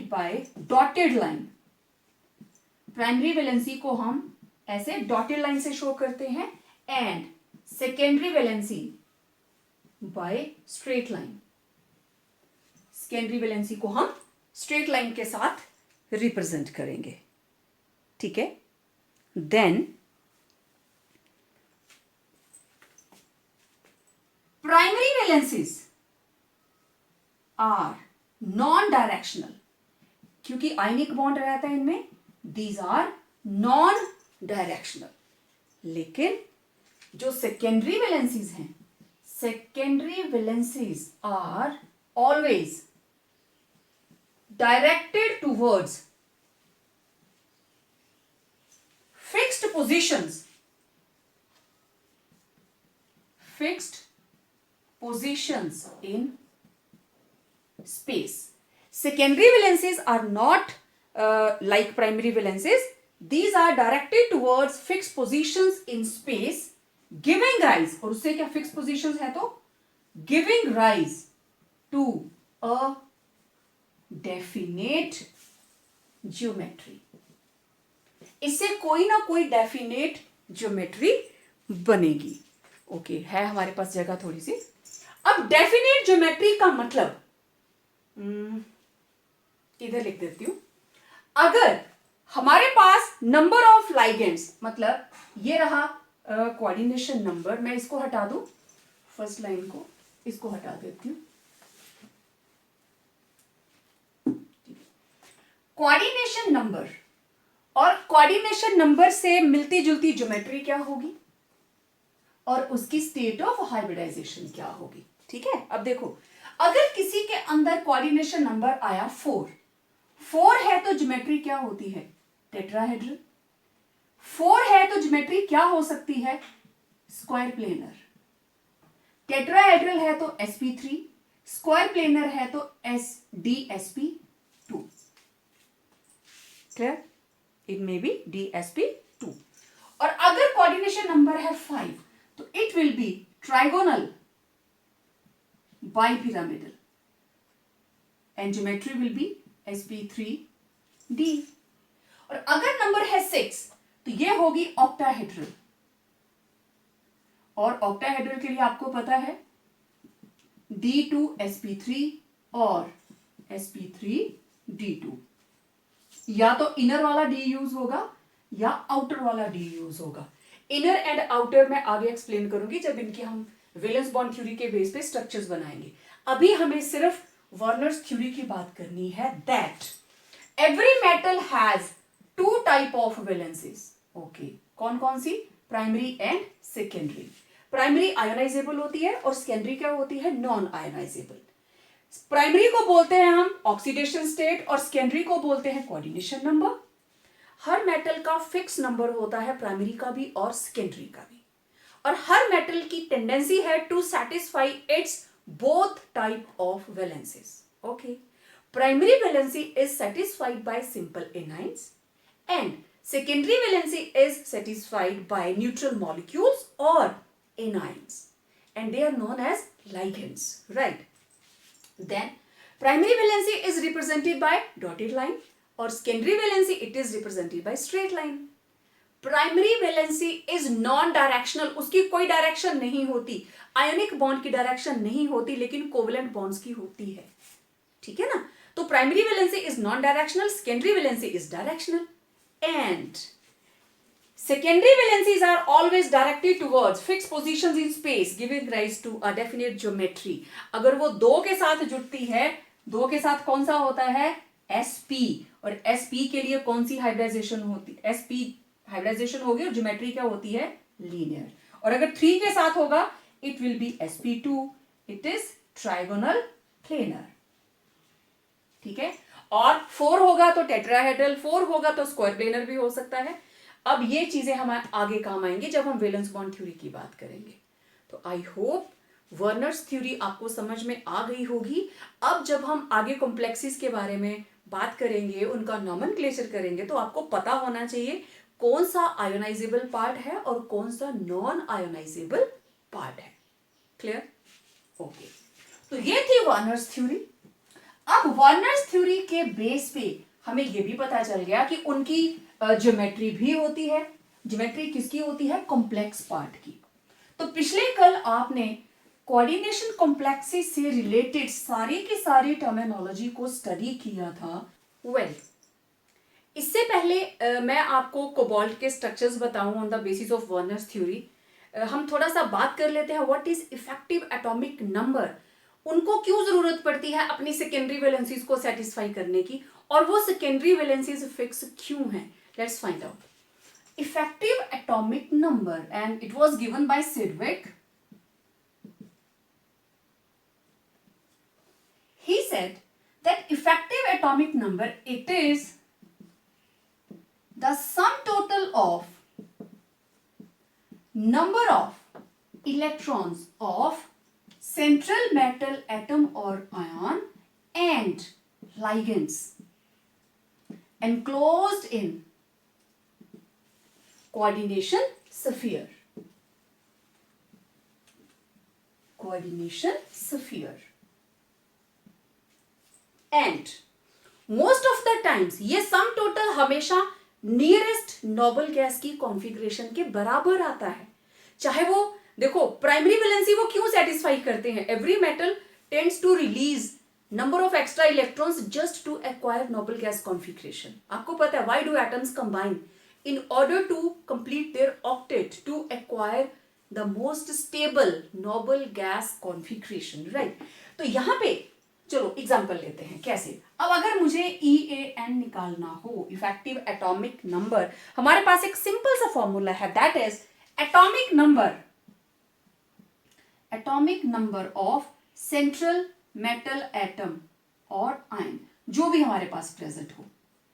by dotted line। Primary valency को हम ऐसे डॉटेड लाइन से शो करते हैं and secondary valency by straight line. Secondary valency को हम स्ट्रेट लाइन के साथ रिप्रेजेंट करेंगे, ठीक है। Then primary valencies are non directional, क्योंकि आयनिक बॉन्ड रहता है इनमें, दीज आर नॉन डायरेक्शनल। लेकिन जो सेकेंडरी वैलेंसीज हैं, secondary valencies are always directed towards fixed positions, fixed positions in space. Secondary valencies are not like primary valencies. These are directed towards fixed positions in space, giving rise, और उससे क्या fixed positions है तो giving rise to a definite geometry. इससे कोई ना कोई definite geometry बनेगी। ओके, है हमारे पास जगह थोड़ी सी। अब डेफिनेट ज्योमेट्री का मतलब इधर लिख देती हूं। अगर हमारे पास नंबर ऑफ लाइगेंड्स, मतलब ये रहा कोऑर्डिनेशन नंबर, मैं इसको हटा दूं, फर्स्ट लाइन को इसको हटा देती हूं। कोऑर्डिनेशन नंबर और कोऑर्डिनेशन नंबर से मिलती जुलती ज्योमेट्री क्या होगी और उसकी स्टेट ऑफ हाइब्रिडाइजेशन क्या होगी, ठीक है। अब देखो, अगर किसी के अंदर कोऑर्डिनेशन नंबर आया 4 है तो ज्योमेट्री क्या होती है? टेट्राहेड्रल। 4 है तो ज्योमेट्री क्या हो सकती है? Square planar. टेट्राहेड्रल है तो sp3, स्क्वायर प्लेनर है तो dsp2। Clear? It may be dsp2। और अगर कोऑर्डिनेशन नंबर है 5 तो it will B trigonal bipyramidal and geometry will be sp3d। और अगर नंबर है 6 तो ये होगी ऑक्टाहेड्रल, और ऑक्टाहेड्रल के लिए आपको पता है d2sp3 और sp3d2। या तो इनर वाला d यूज होगा या आउटर वाला d यूज होगा। इनर एंड आउटर मैं आगे एक्सप्लेन करूंगी जब इनके हम वैलेंस बॉन्ड थ्योरी के बेस पे स्ट्रक्चर्स बनाएंगे। अभी हमें सिर्फ वर्नर्स थ्योरी की बात करनी है, that every metal has 2 type of valencies. Okay, कौन कौन सी? Primary and secondary. Primary ionisable होती है और सेकेंडरी क्या होती है? Non ionisable. प्राइमरी को बोलते हैं हम ऑक्सीडेशन स्टेट और सेकेंडरी को बोलते हैं कोऑर्डिनेशन नंबर। हर मेटल का फिक्स नंबर होता है, प्राइमरी का भी और सेकेंडरी का भी, और हर मेटल की टेंडेंसी है to satisfy its both type of valencies. Okay, primary valency is satisfied by simple anions and secondary valency is satisfied by neutral molecules or anions, and they are known as ligands, right? Then primary valency is represented by dotted line or secondary valency it is represented by straight line. Primary valency is non directional, उसकी कोई direction नहीं होती, ionic bond की direction नहीं होती, लेकिन covalent bonds की होती है, ठीक है ना। तो primary valency is non directional, secondary valency is directional, and secondary valencies are always directed towards fixed positions in space giving rise to a definite geometry। अगर वो 2 के साथ जुड़ती है, 2 के साथ कौन सा होता है? sp, और sp के लिए कौन सी हाइब्रिडाइजेशन होती है? sp हाइब्रिडाइजेशन होगी और ज्योमेट्री क्या होती है? लीनियर। और अगर 3 के साथ होगा it will be sp2, it is trigonal planar, ठीक है। और 4 होगा तो टेट्राहेड्रल, 4 होगा तो स्क्वायर प्लेनर भी हो सकता है। अब ये चीजें हमारे आगे काम आएंगी जब हम वैलेंस बॉन्ड थ्योरी की बात करेंगे। तो आई होप वर्नर्स थ्योरी आपको समझ में आ गई होगी। अब जब हम आगे कॉम्प्लेक्सिस के बारे में बात करेंगे, उनका नॉमेनक्लेचर करेंगे, तो आपको पता होना चाहिए कौन सा आयोनाइजेबल पार्ट है और कौन सा नॉन आयोनाइजेबल पार्ट है। क्लियर? ओके, तो ये थी वर्नर्स थ्योरी। अब वर्नर्स थ्योरी के बेस पे हमें यह भी पता चल गया कि उनकी ज्योमेट्री भी होती है। ज्योमेट्री किसकी होती है? कॉम्प्लेक्स पार्ट की। तो पिछले कल आपने कोऑर्डिनेशन कॉम्प्लेक्सेस से रिलेटेड सारी की सारी टर्मिनोलॉजी को स्टडी किया था। इससे पहले मैं आपको कोबाल्ट के स्ट्रक्चर्स बताऊं on the basis of Werner's theory. हम थोड़ा सा बात कर लेते हैं what is effective atomic number. उनको क्यों जरूरत पड़ती है अपनी सेकेंडरी वैलेंसीज को सेटिस्फाई करने की, और वो सेकेंडरी वैलेंसीज फिक्स क्यों हैं? Let's find out. Effective atomic number, and it was given by Sidgwick. He said that effective atomic number, it is the sum total of number of electrons of central metal atom or ion and ligands enclosed in coordination sphere. Coordination sphere. And most of the times ये sum total हमेशा nearest noble gas की configuration के बराबर आता है। चाहे वो देखो प्राइमरी वैलेंसी वो क्यों सेटिस्फाई करते हैं? Every metal tends to release number of extra electrons just to acquire noble gas configuration. आपको पता है why do atoms combine? In order to complete their octet to acquire the most stable noble gas configuration, right? तो यहां पे चलो example लेते हैं कैसे। अब अगर मुझे EAN निकालना हो, इफेक्टिव एटॉमिक नंबर, हमारे पास एक सिंपल सा फॉर्मूला है, that is atomic number of central metal atom और आयन, जो भी हमारे पास प्रेजेंट हो,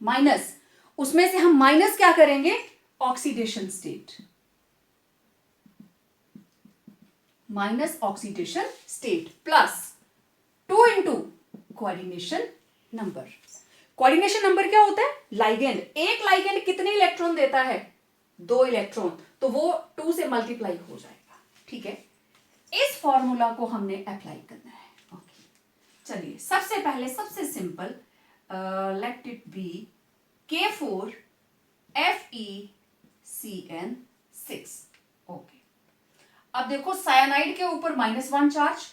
माइनस उसमें से हम माइनस क्या करेंगे? Oxidation state, minus oxidation state plus 2 into coordination number. Coordination number क्या होता है? लाइगेंड। एक लाइगेंड कितने इलेक्ट्रॉन देता है? 2 इलेक्ट्रॉन, तो वो 2 से मल्टीप्लाई हो जाएगा। ठीक है, इस फॉर्मूला को हमने अप्लाई करना है। ओके, चलिए सबसे पहले सबसे simple, let it be K4 FeCN6। Okay, अब देखो साइनाइड के ऊपर -1 चार्ज,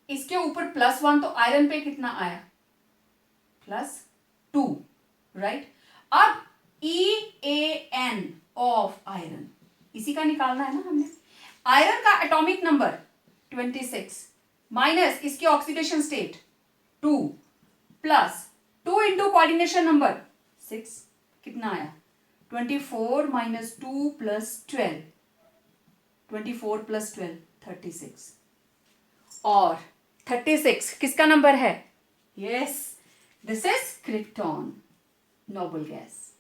इसके ऊपर +1, तो आयरन पे कितना आया? +2, राइट? अब EAN ऑफ आयरन, इसी का निकालना है ना हमने। आयरन का एटॉमिक नंबर 26 माइनस इसकी oxidation state 2 plus 2 into coordination number 6, कितना आया? 24 माइनस 2 प्लस 12, 24 प्लस 12 36, और 36 किसका नंबर है? Yes, this is krypton, noble gas.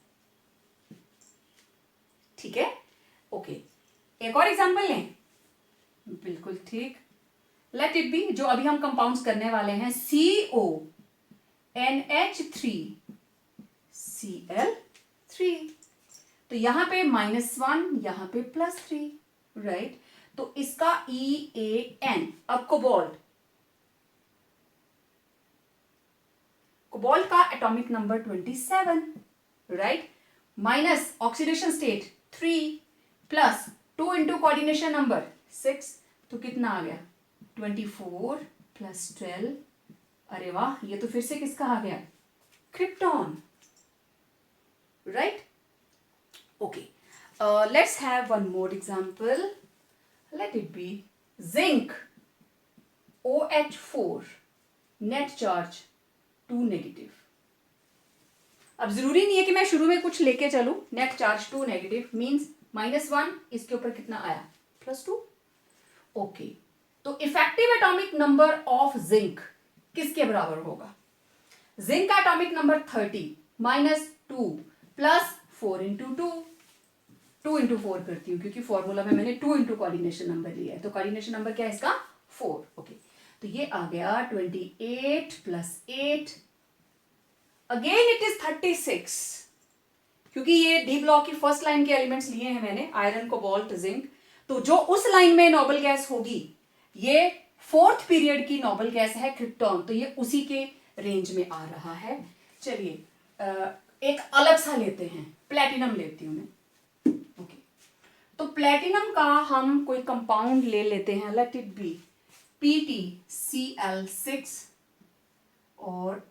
ठीक है, ओके, एक और एग्जांपल लें। बिल्कुल ठीक, लेट इट बी, जो अभी हम कंपाउंड्स करने वाले हैं, CONH3Cl3। तो यहां पे -1, यहां पे +3, राइट? तो इसका EAN, अब कोबाल्ट का atomic number 27, right? Minus oxidation state 3 plus 2 into coordination number 6, तो कितना आ गया? 24 प्लस 12, अरे वाह, ये तो फिर से किसका आ गया? Krypton, right? Okay, let's have one more example, let it be zinc OH4 net charge 2 negative. अब जरूरी नहीं है कि मैं शुरू में कुछ लेके चलूं। नेट चार्ज 2 नेगेटिव मींस -1, इसके ऊपर कितना आया? +2। ओके, तो effective atomic number of zinc किसके बराबर होगा? जिंक का atomic number 30 minus 2 plus 4 into 2, 2 into 4 करती हूँ क्योंकि फॉर्मूला में मैंने 2 इंटू कोऑर्डिनेशन नंबर लिया है, तो कोऑर्डिनेशन नंबर क्या है इसका 4। ओके, तो ये आ गया 28 प्लस 8, अगेन इट इज 36, क्योंकि ये डी ब्लॉक की फर्स्ट लाइन के एलिमेंट्स लिए हैं मैंने, आयरन, कोबाल्ट, जिंक, तो जो उस लाइन में नोबल गैस होगी ये फोर्थ पीरियड की नोबल गैस है क्रिप्टॉन, तो ये उसी के रेंज में आ रहा है। चलिए एक अलग सा लेते हैं, प्लेटिनम लेती हूं मैं। ओके, तो प्लेटिनम का हम कोई कंपाउंड ले लेते हैं, लेट इट बी PtCl6 और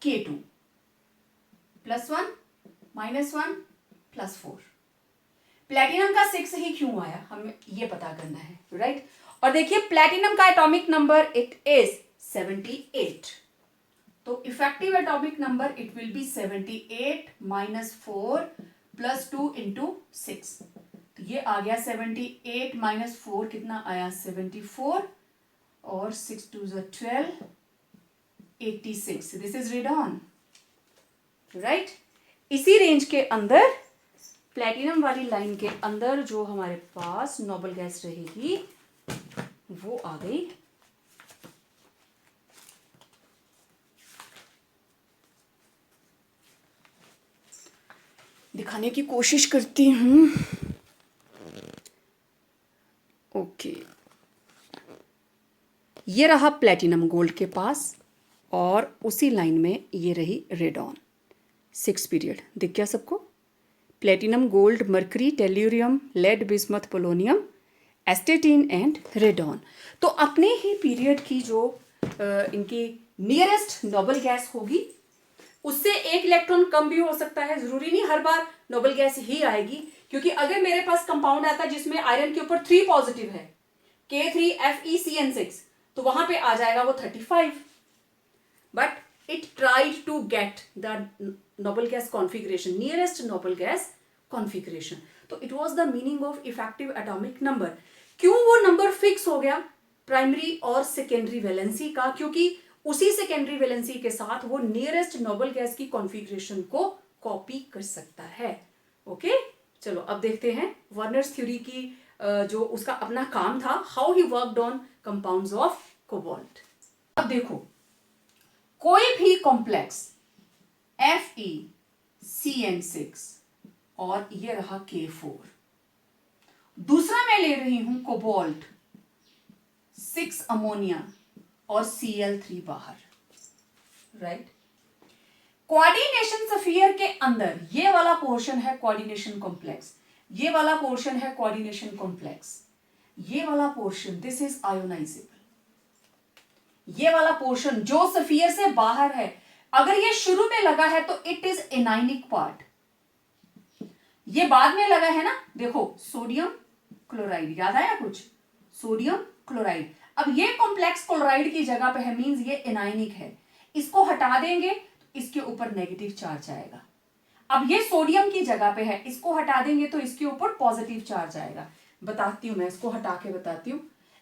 K2 +1 -1 +4। प्लेटिनम का 6 ही क्यों आया हमें ये पता करना है, राइट। और देखिए प्लेटिनम का एटॉमिक नंबर इट इज 78, तो effective atomic number it will B 78 -4 +2 into 6, तो ये आ गया 78 -4 कितना आया 74 और 6 2 12, 86, दिस इज रेडॉन, राइट। इसी रेंज के अंदर प्लेटिनम वाली लाइन के अंदर जो हमारे पास नोबल गैस रहेगी वो आ गई दिखाने की कोशिश करती हूं। ओके, ये रहा प्लेटिनम गोल्ड के पास और उसी लाइन में ये रही रेडॉन, 6 पीरियड दिख गया सबको। Platinum gold mercury tellurium lead bismuth polonium astatine and radon, तो अपने ही पीरियड की जो इनकी नियरेस्ट नोबल गैस होगी उससे एक इलेक्ट्रॉन कम भी हो सकता है, जरूरी नहीं हर बार नोबल गैस ही आएगी, क्योंकि अगर मेरे पास कंपाउंड आता है जिसमें आयरन के ऊपर 3 पॉजिटिव है K3FeCN6, तो वहां पे आ जाएगा वो 35, but it tried to get the noble gas configuration, nearest noble gas configuration, तो it was the meaning of effective atomic number। क्यों वो नंबर फिक्स हो गया प्राइमरी और सेकेंडरी वैलेंसी का, क्योंकि उसी सेकेंडरी वैलेंसी के साथ वो नियरेस्ट नोबल गैस की कॉन्फ़िगरेशन को कॉपी कर सकता है। ओके, चलो अब देखते हैं वर्नर्स थ्योरी की जो उसका अपना काम था, how he worked on compounds of cobalt. अब देखो कोई भी कॉम्प्लेक्स FeCN6 और ये रहा K4, दूसरा मैं ले रही हूं कोबाल्ट 6 अमोनिया और Cl3 बाहर, राइट। कोऑर्डिनेशन स्फीयर के अंदर ये वाला पोर्शन है कोऑर्डिनेशन कॉम्प्लेक्स, ये वाला पोर्शन है कोऑर्डिनेशन कॉम्प्लेक्स, ये वाला पोर्शन दिस इज आयोनाइजेबल, ये वाला पोर्शन जो स्फीयर से बाहर है अगर ये शुरू में लगा है तो इट इज एनाइनिक पार्ट, ये बाद में लगा है ना, देखो सोडियम क्लोराइड, याद आया कुछ, सोडियम क्लोराइड, अब ये कॉम्प्लेक्स क्लोराइड की जगह पे है, मींस ये एनाइनिक है, इसको हटा देंगे तो इसके ऊपर नेगेटिव चार्ज आएगा। अब ये सोडियम की जगह पे है, इसको हटा देंगे तो इसके ऊपर पॉजिटिव चार्ज आएगा। बताती हूं मैं, इसको हटा के बताती हूं।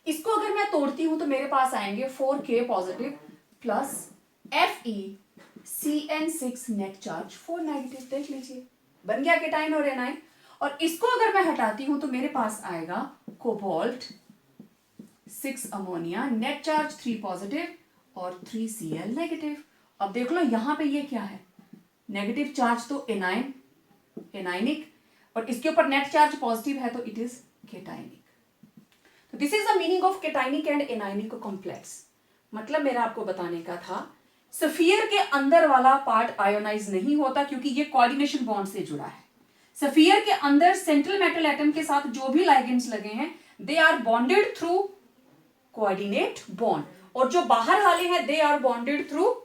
इसको अगर मैं तोड़ती हूं तो मेरे पास आएंगे 4K positive plus FeCN6 net charge 4 negative, देख लीजिए बन गया केटाइन और एनाइन। और इसको अगर मैं हटाती हूं तो मेरे पास आएगा cobalt 6 ammonia net charge 3 positive और 3 Cl नेगेटिव। अब देख लो यहां पे ये क्या है, नेगेटिव चार्ज तो एनाइन एनाइनिक, और इसके ऊपर नेट चार्ज पॉजिटिव है तो इट इज केटाइनिक। तो this is the meaning of cationic and anionic complex. मतलब मेरा आपको बताने का था सफियर के अंदर वाला पार्ट आयोनाइज नहीं होता क्योंकि ये कोऑर्डिनेशन बॉन्ड से जुड़ा है। सफियर के अंदर सेंट्रल मेटल एटम के साथ जो भी लाइगेंड्स लगे हैं they are bonded through coordinate bond, और जो बाहर वाले हैं they are bonded through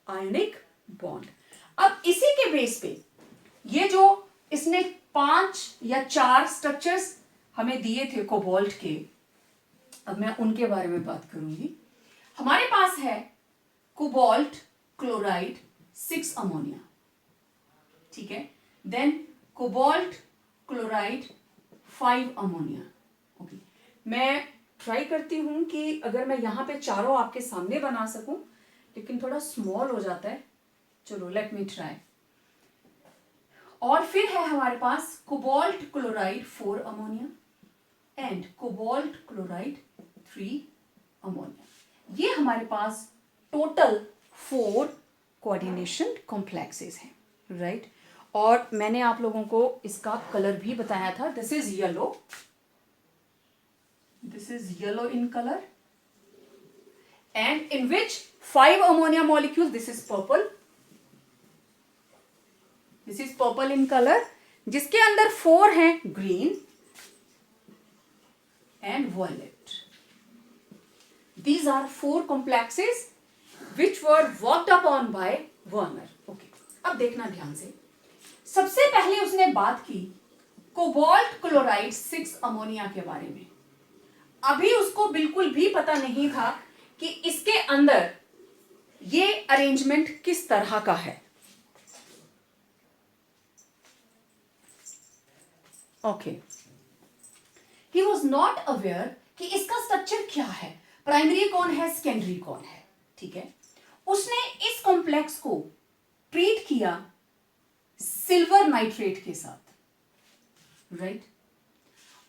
ionic bond. अब इसी के बेस पे ये जो इसने 5 या 4 स्ट्रक्चर्स हमें दिए थे कोबाल्ट के, अब मैं उनके बारे में बात करूंगी। हमारे पास है कोबाल्ट क्लोराइड 6 अमोनिया, ठीक है, then cobalt chloride 5 ammonia. Okay, मैं ट्राई करती हूं कि अगर मैं यहां पे चारों आपके सामने बना सकूं, लेकिन थोड़ा स्मॉल हो जाता है। चलो लेट मी ट्राई। और फिर है हमारे पास cobalt chloride 4 ammonia and cobalt chloride 3 ammonia. ये हमारे पास टोटल 4 कोऑर्डिनेशन कॉम्प्लेक्सेस हैं, राइट। और मैंने आप लोगों को इसका कलर भी बताया था। This is yellow, this is yellow in color, and in which 5 ammonia molecules, this is purple, this is purple in color, जिसके अंदर 4 हैं green and violet. These are 4 complexes which were worked upon by Werner. Okay, अब देखना ध्यान से। सबसे पहले उसने बात की कोबाल्ट क्लोराइड 6 अमोनिया के बारे में। अभी उसको बिल्कुल भी पता नहीं था कि इसके अंदर ये अरेंजमेंट किस तरह का है। Okay, he was not aware कि इसका स्ट्रक्चर क्या है, प्राइमरी कौन है, सेकेंडरी कौन है। ठीक है, उसने इस कॉम्प्लेक्स को ट्रीट किया सिल्वर नाइट्रेट के साथ, राइट।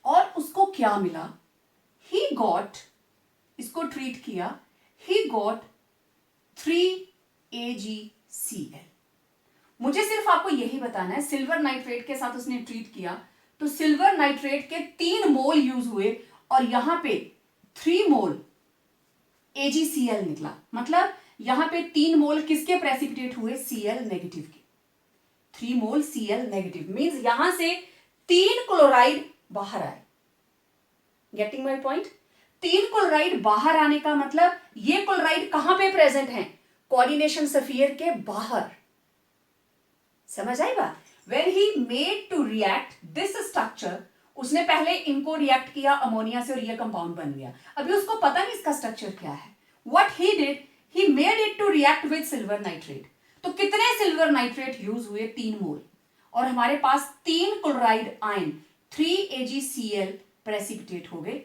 और उसको क्या मिला, he got, इसको ट्रीट किया, he got 3AgCl। मुझे सिर्फ आपको यही बताना है, सिल्वर नाइट्रेट के साथ उसने ट्रीट किया तो सिल्वर नाइट्रेट के 3 मोल यूज हुए और यहां पे 3 मोल AgCl निकला। मतलब यहां पे 3 मोल किसके प्रेसिपिटेट हुए, Cl नेगेटिव के। 3 मोल Cl नेगेटिव मींस यहां से 3 क्लोराइड बाहर आए। Getting my point. 3 क्लोराइड बाहर आने का मतलब ये क्लोराइड कहां पे प्रेजेंट है, कोऑर्डिनेशन स्फीयर के बाहर। समझ आई बात। When he made to react this structure, उसने पहले इनको रिएक्ट किया अमोनिया से और ये कंपाउंड बन गया। अभी उसको पता नहीं इसका स्ट्रक्चर क्या है। What he did, he made it to react with silver nitrate. तो कितने सिल्वर नाइट्रेट यूज हुए, 3 मोल, और हमारे पास 3 क्लोराइड आयन 3AgCl प्रेसिपिटेट हो गए,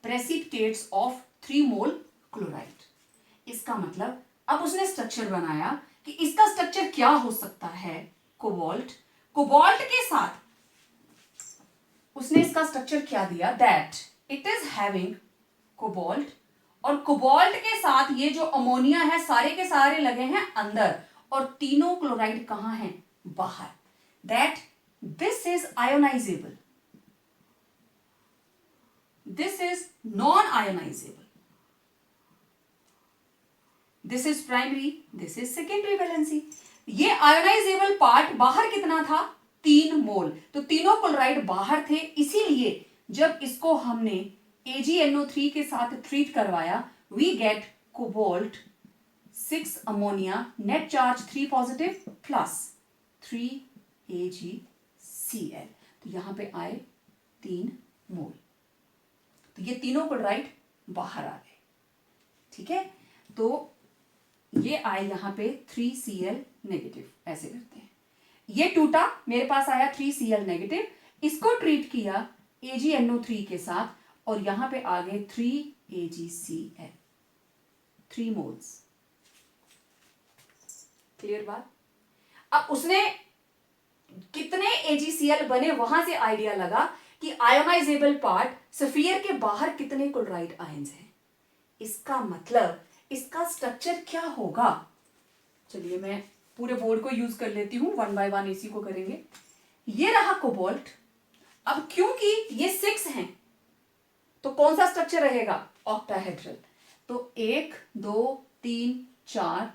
प्रेसिपिटेट्स ऑफ 3 मोल क्लोराइड। इसका मतलब अब उसने स्ट्रक्चर बनाया कि इसका स्ट्रक्चर क्या हो सकता है, कोबाल्ट। कोबाल्ट के साथ उसने इसका स्ट्रक्चर क्या दिया, that it is having cobalt, और कोबाल्ट के साथ ये जो अमोनिया है सारे के सारे लगे हैं अंदर और तीनों क्लोराइड कहां हैं, बाहर। That this is ionisable, this is non-ionizable, this is primary, this is secondary valency। ये आयोनाइजेबल पार्ट बाहर कितना था, 3 मोल। तो तीनों क्लोराइड बाहर थे, इसीलिए जब इसको हमने AgNO3 के साथ ट्रीट करवाया, we get cobalt 6 ammonia, net charge 3 positive plus 3 AgCl। तो यहां पे आए 3 मोल, तो ये तीनों क्लोराइड बाहर आ गए। ठीक है, तो ये आए यहां पे 3Cl नेगेटिव, ऐसे करते हैं। ये टूटा, मेरे पास आया 3Cl नेगेटिव, इसको ट्रीट किया AgNO3 के साथ और यहां पे आ गए 3AgCl, 3 मोल्स। क्लियर बात। अब उसने कितने AgCl बने वहां से आइडिया लगा कि आयोनाइजेबल पार्ट स्फीयर के बाहर कितने क्लोराइड आयंस हैं। इसका मतलब इसका स्ट्रक्चर क्या होगा। चलिए मैं पूरे बोर्ड को यूज कर लेती हूं, 1 बाय 1 इसी को करेंगे। ये रहा कोबाल्ट। अब क्योंकि ये 6 हैं तो कौन सा स्ट्रक्चर रहेगा, ऑक्टाहेड्रल। तो 1 2 3 4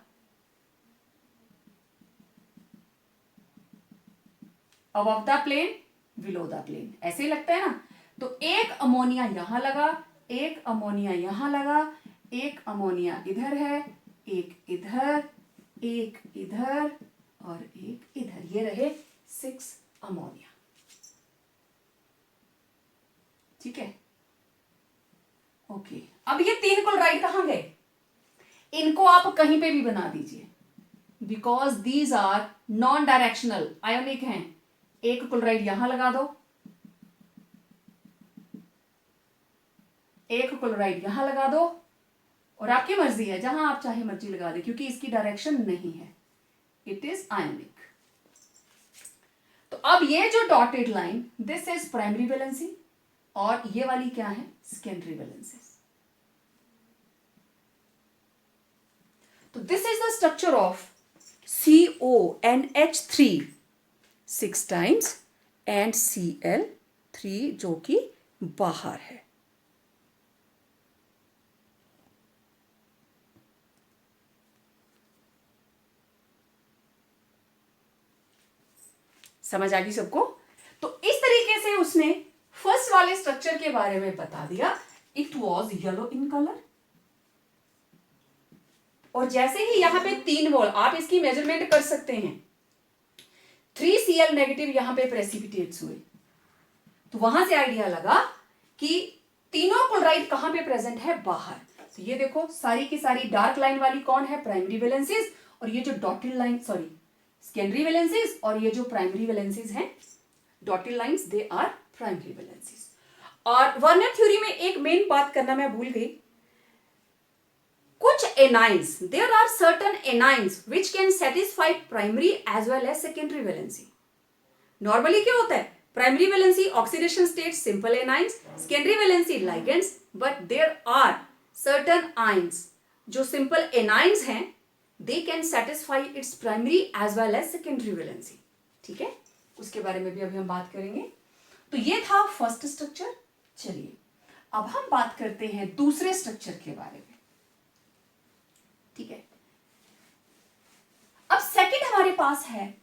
above the plane, below the plane, ऐसे ही लगता है ना। तो एक अमोनिया यहां लगा, एक अमोनिया यहां लगा, एक अमोनिया इधर है, एक इधर, एक इधर और एक इधर। ये रहे 6 अमोनिया। ठीक है, ओके। अब ये 3 क्लोराइड कहां गए, इनको आप कहीं पे भी बना दीजिए, because these are non directional ionic हैं। एक क्लोराइड यहां लगा दो, एक क्लोराइड यहां लगा दो और आपकी मर्जी है, जहां आप चाहे मर्जी लगा दे, क्योंकि इसकी डायरेक्शन नहीं है, इट इज आयनिक। तो अब ये जो dotted line, this is primary valency, और ये वाली क्या है, सेकेंडरी वैलेंसी। तो this is the structure of CONH3 6 times and Cl3 जो कि बाहर है। समझ आ गई सबको? तो इस तरीके से उसने फर्स्ट वाले स्ट्रक्चर के बारे में बता दिया। It was yellow in colour, और जैसे ही यहां पे 3 मोल, आप इसकी मेजरमेंट कर सकते हैं, 3Cl नेगेटिव यहां पे प्रेसिपिटेट्स हुए, तो वहां से आइडिया लगा कि तीनों क्लोराइड कहां पे प्रेजेंट है, बाहर। तो ये देखो सारी की सारी डार्क लाइन वाली कौन है, प्राइमरी वैलेंसीज, और ये जो dotted line, sorry secondary valencies, और ये जो प्राइमरी वैलेंसीज हैं dotted lines, they are primary valencies. और वर्नर थ्योरी में एक मेन बात करना मैं भूल गई, कुछ anions, there are certain anions which can satisfy primary as well as secondary valency. Normally क्या होता है, primary valency oxidation state simple anions, secondary valency ligands, but there are certain ions जो सिंपल एनाइंस हैं, they can satisfy its primary as well as secondary valency. ठीक है, उसके बारे में भी अभी हम बात करेंगे। तो ये था फर्स्ट स्ट्रक्चर। चलिए अब हम बात करते हैं दूसरे स्ट्रक्चर के बारे में। ठीक है, अब सेकंड हमारे पास है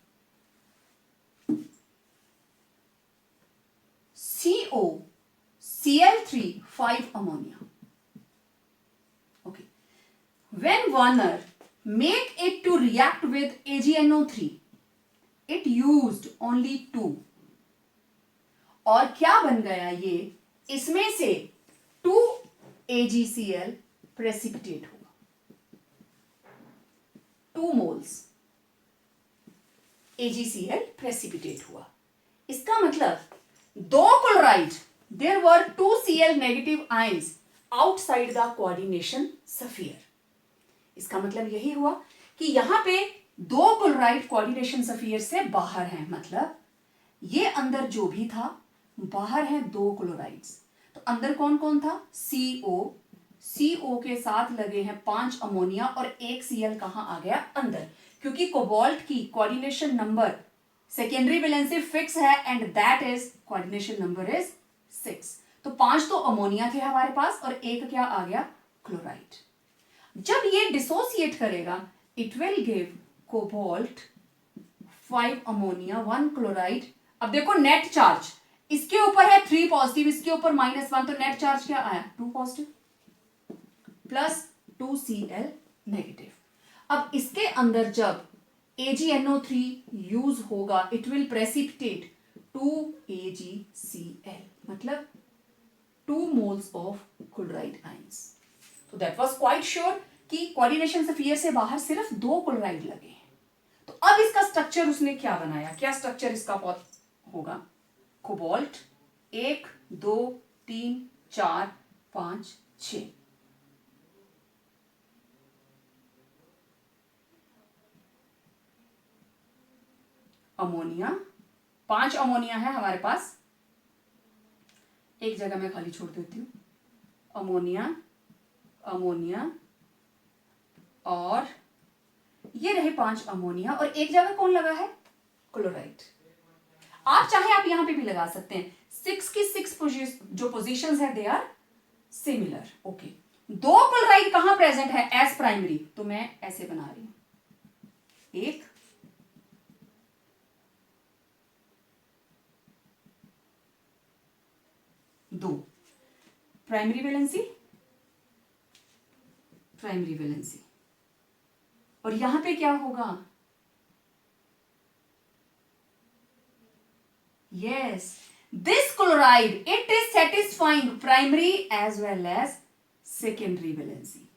COCl3 5 ammonia. Okay, when Warner make it to react with AgNO3, it used only 2, और क्या बन गया ये, इसमें से 2 AgCl प्रेसिपिटेट हुआ, 2 मोल्स AgCl प्रेसिपिटेट हुआ। इसका मतलब 2 chloride, there were 2 Cl negative ions outside the coordination sphere. इसका मतलब यही हुआ कि यहां पे 2 क्लोराइड कोऑर्डिनेशन स्फीयर से बाहर हैं, मतलब ये अंदर जो भी था, बाहर हैं 2 क्लोराइड्स। तो अंदर कौन कौन था, CO के साथ लगे हैं 5 अमोनिया, और 1 Cl कहां आ गया, अंदर, क्योंकि कोबाल्ट की coordination number secondary valency fix है, and that is coordination number is 6। तो 5 तो अमोनिया थे हमारे पास, और 1 क्या आ गया, क्लोराइड। जब ये डिसोसिएट करेगा, it will give cobalt 5 ammonia 1 chloride. अब देखो नेट चार्ज, इसके ऊपर है 3 पॉजिटिव, इसके ऊपर -1, तो नेट चार्ज क्या आया, 2 पॉजिटिव प्लस 2 Cl नेगेटिव। अब इसके अंदर जब AgNO3 यूज होगा, इट विल प्रेसिपिटेट 2 AgCl, मतलब 2 मोल्स ऑफ क्लोराइड आयंस। तो दैट वाज क्वाइट श्योर कि कोऑर्डिनेशन स्फीयर से बाहर सिर्फ 2 क्लोराइड लगे हैं। तो अब इसका स्ट्रक्चर उसने क्या बनाया, क्या स्ट्रक्चर इसका होगा, कोबाल्ट 1 2 3 4 5 6, अमोनिया, 5 अमोनिया है हमारे पास, एक जगह मैं खाली छोड़ देती हूं, अमोनिया अमोनिया, और ये रहे 5 अमोनिया, और एक जगह कौन लगा है, क्लोराइड। आप चाहे आप यहां पे भी लगा सकते हैं, 6 की 6 जो पोजीशंस है, they are similar. Okay, 2 chloride कहां प्रेजेंट है, एज प्राइमरी, तो मैं ऐसे बना रही हूं, 1 2 प्राइमरी वैलेंसी, और यहां पे क्या होगा, yes, this chloride it is satisfying primary as well as secondary valency.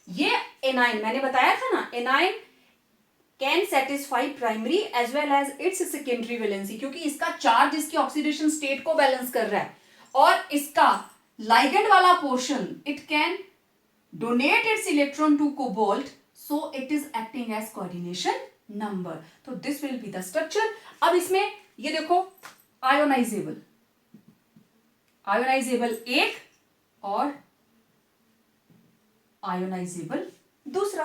ये एनाइन मैंने बताया था ना, anion can satisfy primary as well as its secondary valency, क्योंकि इसका चार्ज इसकी ऑक्सीडेशन स्टेट को बैलेंस कर रहा है, और इसका लाइगेंड वाला portion it can donate its electron to cobalt, so it is acting as coordination number. तो this will be the structure. अब इसमें ये देखो आयोनाइजेबल, आयोनाइजेबल एक और आयोनाइजेबल दूसरा.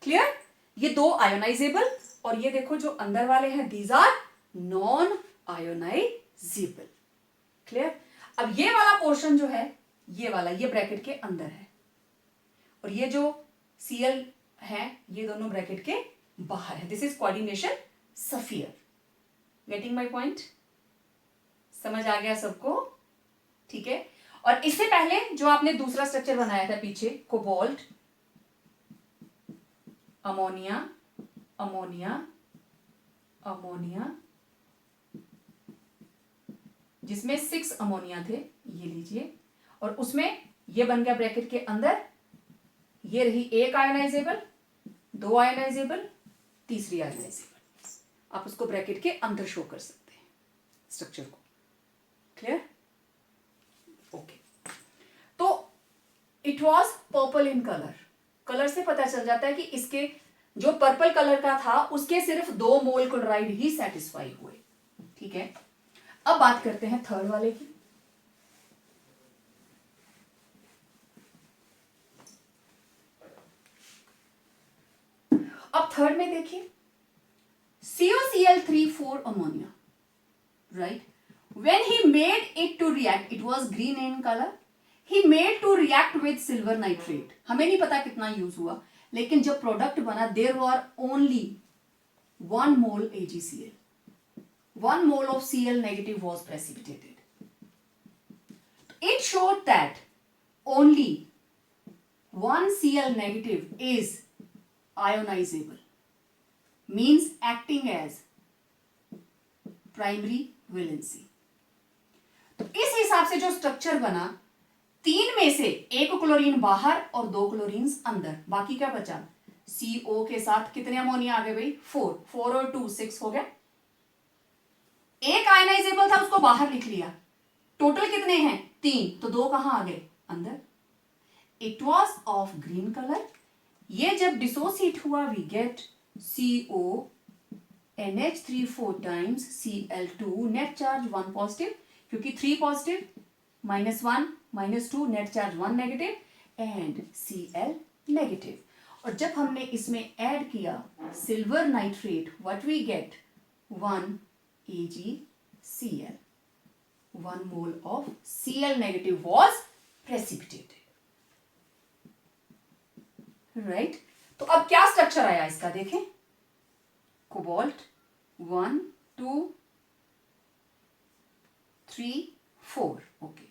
क्लियर? ये दो आयोनाइजेबल और ये देखो जो अंदर वाले हैं these are non ionisable. Clear? अब ये वाला पोर्शन जो है ये वाला, ये ब्रैकेट के अंदर है और ये जो Cl है ये दोनों ब्रैकेट के बाहर है. This is coordination sphere. Getting my point? समझ आ गया सबको? ठीक है. और इससे पहले जो आपने दूसरा स्ट्रक्चर बनाया था पीछे, कोबाल्ट, अमोनिया, अमोनिया, अमोनिया, जिसमें 6 अमोनिया थे, ये लीजिए, और उसमें ये बन गया ब्रैकेट के अंदर, ये रही एक आयोनाइजेबल, दो आयोनाइजेबल, तीसरी आयोनाइजेबल. आप उसको ब्रैकेट के अंदर शो कर सकते हैं स्ट्रक्चर को. क्लियर? ओके. तो it was purple in colour. Colour से पता चल जाता है कि इसके जो पर्पल कलर का था उसके सिर्फ 2 मोल क्लोराइड ही सेटिस्फाई हुए. ठीक है. अब बात करते हैं थर्ड वाले की. अब थर्ड में देखिए, COCl3 4 ammonia, right. When he made it to react, it was green in color. He made to react with silver nitrate. हमें नहीं पता कितना यूज हुआ, लेकिन जब प्रोडक्ट बना there were only 1 mole AgCl. 1 mole of Cl negative was precipitated. It showed that only 1 Cl negative is ionizable, means acting as primary valency. तो इस हिसाब से जो स्ट्रक्चर बना, 3 में से 1 क्लोरीन बाहर और 2 क्लोरीन अंदर, बाकी क्या बचा? CO के साथ कितने अमोनिया आ गए भाई? 4 और 2 6 हो गया. एक आयनाइजेबल था उसको बाहर लिख लिया. टोटल कितने हैं? 3. तो 2 कहां आ गए? अंदर. It was of green colour. ये जब डिसोसिएट हुआ we get CO NH3 4 times Cl2, net charge 1 positive, क्योंकि 3 positive, -1 -2, net charge 1 negative and Cl negative. और जब हमने इसमें ऐड किया silver nitrate, what we get? 1 AgCl. 1 mole of Cl negative was precipitated. Right. तो अब क्या स्ट्रक्चर आया इसका देखें. कोबाल्ट 1 2 3 4. ओके.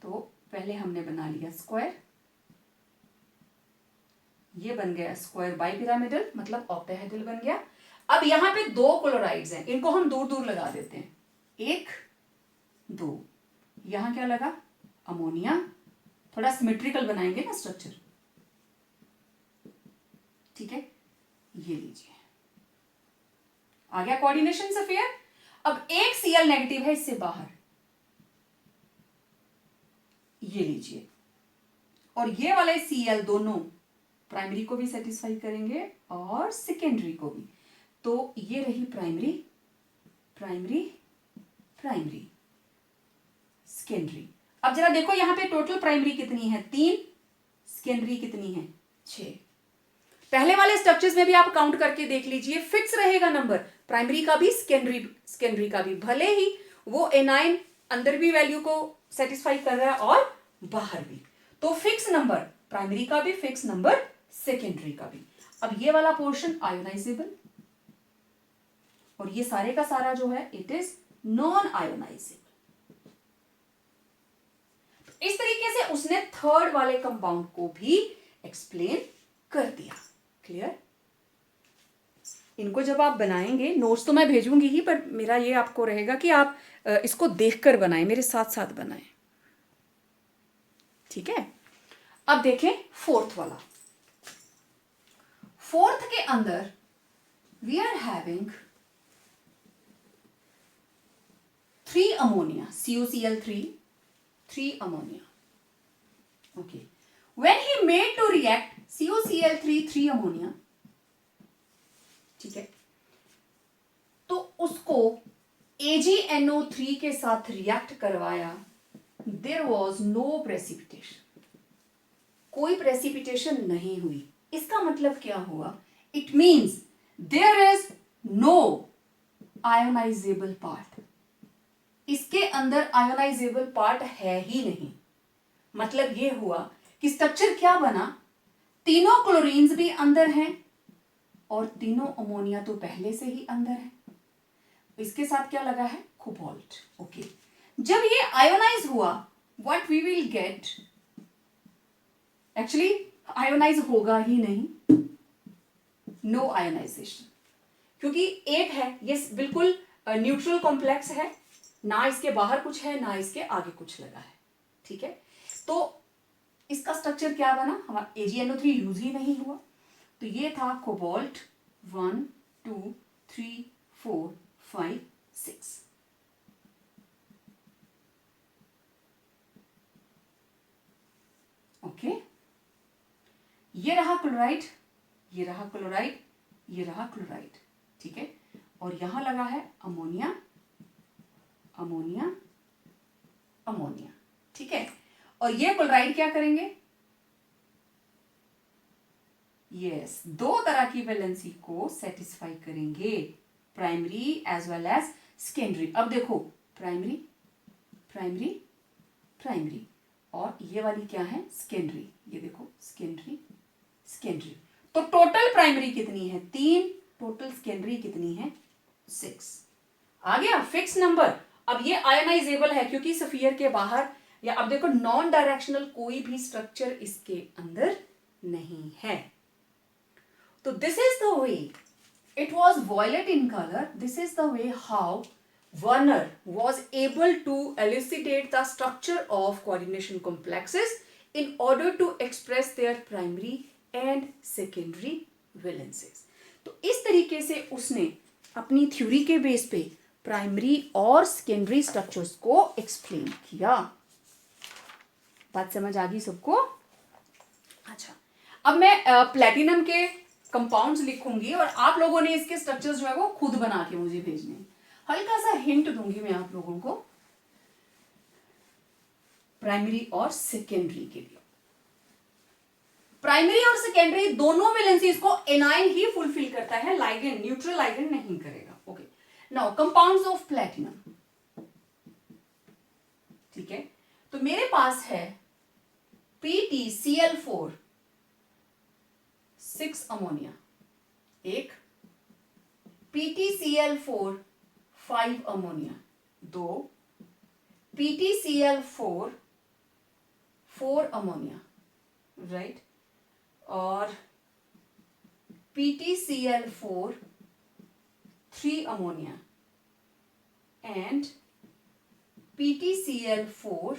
तो पहले हमने बना लिया स्क्वायर. ये बन गया स्क्वायर बाई पिरामिडल, मतलब ऑक्टाहेड्रल बन गया. अब यहां पे 2 क्लोराइड्स हैं, इनको हम दूर दूर लगा देते हैं. 1 2. यहां क्या लगा? अमोनिया. थोड़ा सिमेट्रिकल बनाएंगे ना स्ट्रक्चर. ठीक है. ये लीजिए, आ गया कोऑर्डिनेशन स्फीयर. अब एक Cl नेगेटिव है इससे बाहर, ये लीजिए, और ये वाले Cl दोनों प्राइमरी को भी सेटिस्फाई करेंगे और सेकेंडरी को भी. तो ये रही प्राइमरी, प्राइमरी, प्राइमरी, सेकेंडरी. अब जरा देखो यहां पे टोटल प्राइमरी कितनी है? 3. सेकेंडरी कितनी है? 6. पहले वाले स्ट्रक्चर्स में भी आप काउंट करके देख लीजिए, फिक्स रहेगा नंबर, प्राइमरी का भी सेकेंडरी का भी, भले ही वो एनाइन अंदर भी वैल्यू को सेटिस्फाई कर रहा है और बाहर भी. तो फिक्स नंबर प्राइमरी का भी, फिक्स नंबर सेकेंडरी का भी. अब ये वाला पोर्शन आयोनाइजेबल और ये सारे का सारा जो है इट इज नॉन आयोनाइजेबल. इस तरीके से उसने थर्ड वाले कंपाउंड को भी एक्सप्लेन कर दिया. क्लियर? इनको जब आप बनाएंगे, नोट्स तो मैं भेजूंगी ही, पर मेरा ये आपको रहेगा कि आप इसको देखकर बनाएं, मेरे साथ साथ बनाएं. ठीक है. अब देखें फोर्थ वाला. फोर्थ के अंदर we are having 3 ammonia, CuCl3, 3 ammonia. Okay. When he made to react CuCl3, 3 ammonia, ठीक है, तो उसको AgNO3 के साथ रिएक्ट करवाया, देयर वॉज नो प्रेसिपिटेशन, कोई प्रेसिपिटेशन नहीं हुई. इसका मतलब क्या हुआ? It means there is no ionisable part. इसके अंदर आयोनाइजेबल पार्ट है ही नहीं. मतलब ये हुआ कि स्ट्रक्चर क्या बना, तीनों क्लोरीन्स भी अंदर हैं और तीनों अमोनिया तो पहले से ही अंदर है. इसके साथ क्या लगा है? कोबाल्ट. ओके. जब ये आयोनाइज हुआ, what we will get, actually ionise होगा ही नहीं, नो आयोनाइजेशन, क्योंकि एक है ये बिल्कुल न्यूट्रल कॉम्प्लेक्स है, ना इसके बाहर कुछ है ना इसके आगे कुछ लगा है. ठीक है, तो इसका स्ट्रक्चर क्या बना? हमारा AgNO3 यूज ही नहीं हुआ. तो ये था कोबाल्ट 1 2 3 4 5 6. ओके, ये रहा क्लोराइड, ये रहा क्लोराइड, ये रहा क्लोराइड. ठीक है, और यहां लगा है अमोनिया, अमोनिया, अमोनिया. ठीक है, और ये क्लोराइड क्या करेंगे? यस, दो तरह की वैलेंसी को सेटिस्फाई करेंगे, primary as well as secondary. अब देखो, प्राइमरी, प्राइमरी, प्राइमरी, और ये वाली क्या है? सेकेंडरी. ये देखो, सेकेंडरी, सेकेंडरी. तो टोटल प्राइमरी कितनी है? 3. टोटल सेकेंडरी कितनी है? 6. आ गया फिक्स नंबर. अब ये आयोनाइजेबल है क्योंकि स्फीयर के बाहर, या अब देखो नॉन डायरेक्शनल कोई भी स्ट्रक्चर इसके अंदर नहीं है. तो this is the way, it was violet in colour. This is the way how Werner was able to elucidate the structure of coordination complexes in order to express their primary and secondary valences. तो इस तरीके से उसने अपनी theory के base पे primary और secondary structures को एक्सप्लेन किया. बात समझ आ गई सबको? अच्छा, अब मैं प्लेटिनम के कंपाउंड्स लिखूंगी और आप लोगों ने इसके स्ट्रक्चर्स जो है वो खुद बना के मुझे भेजने. हल्का सा हिंट दूंगी मैं आप लोगों को प्राइमरी और सेकेंडरी के लिए. प्राइमरी और सेकेंडरी दोनों वैलेंसीज को एनाइन ही फुलफिल करता है, लाइगेंड, न्यूट्रल लाइगेंड नहीं करेगा. Okay, now compounds of platinum. ठीक है, तो मेरे पास है PtCl4 6 अमोनिया, एक PtCl4 5 ammonia, 2 PtCl4 4 ammonia, right, और PtCl4 3 ammonia and PtCl4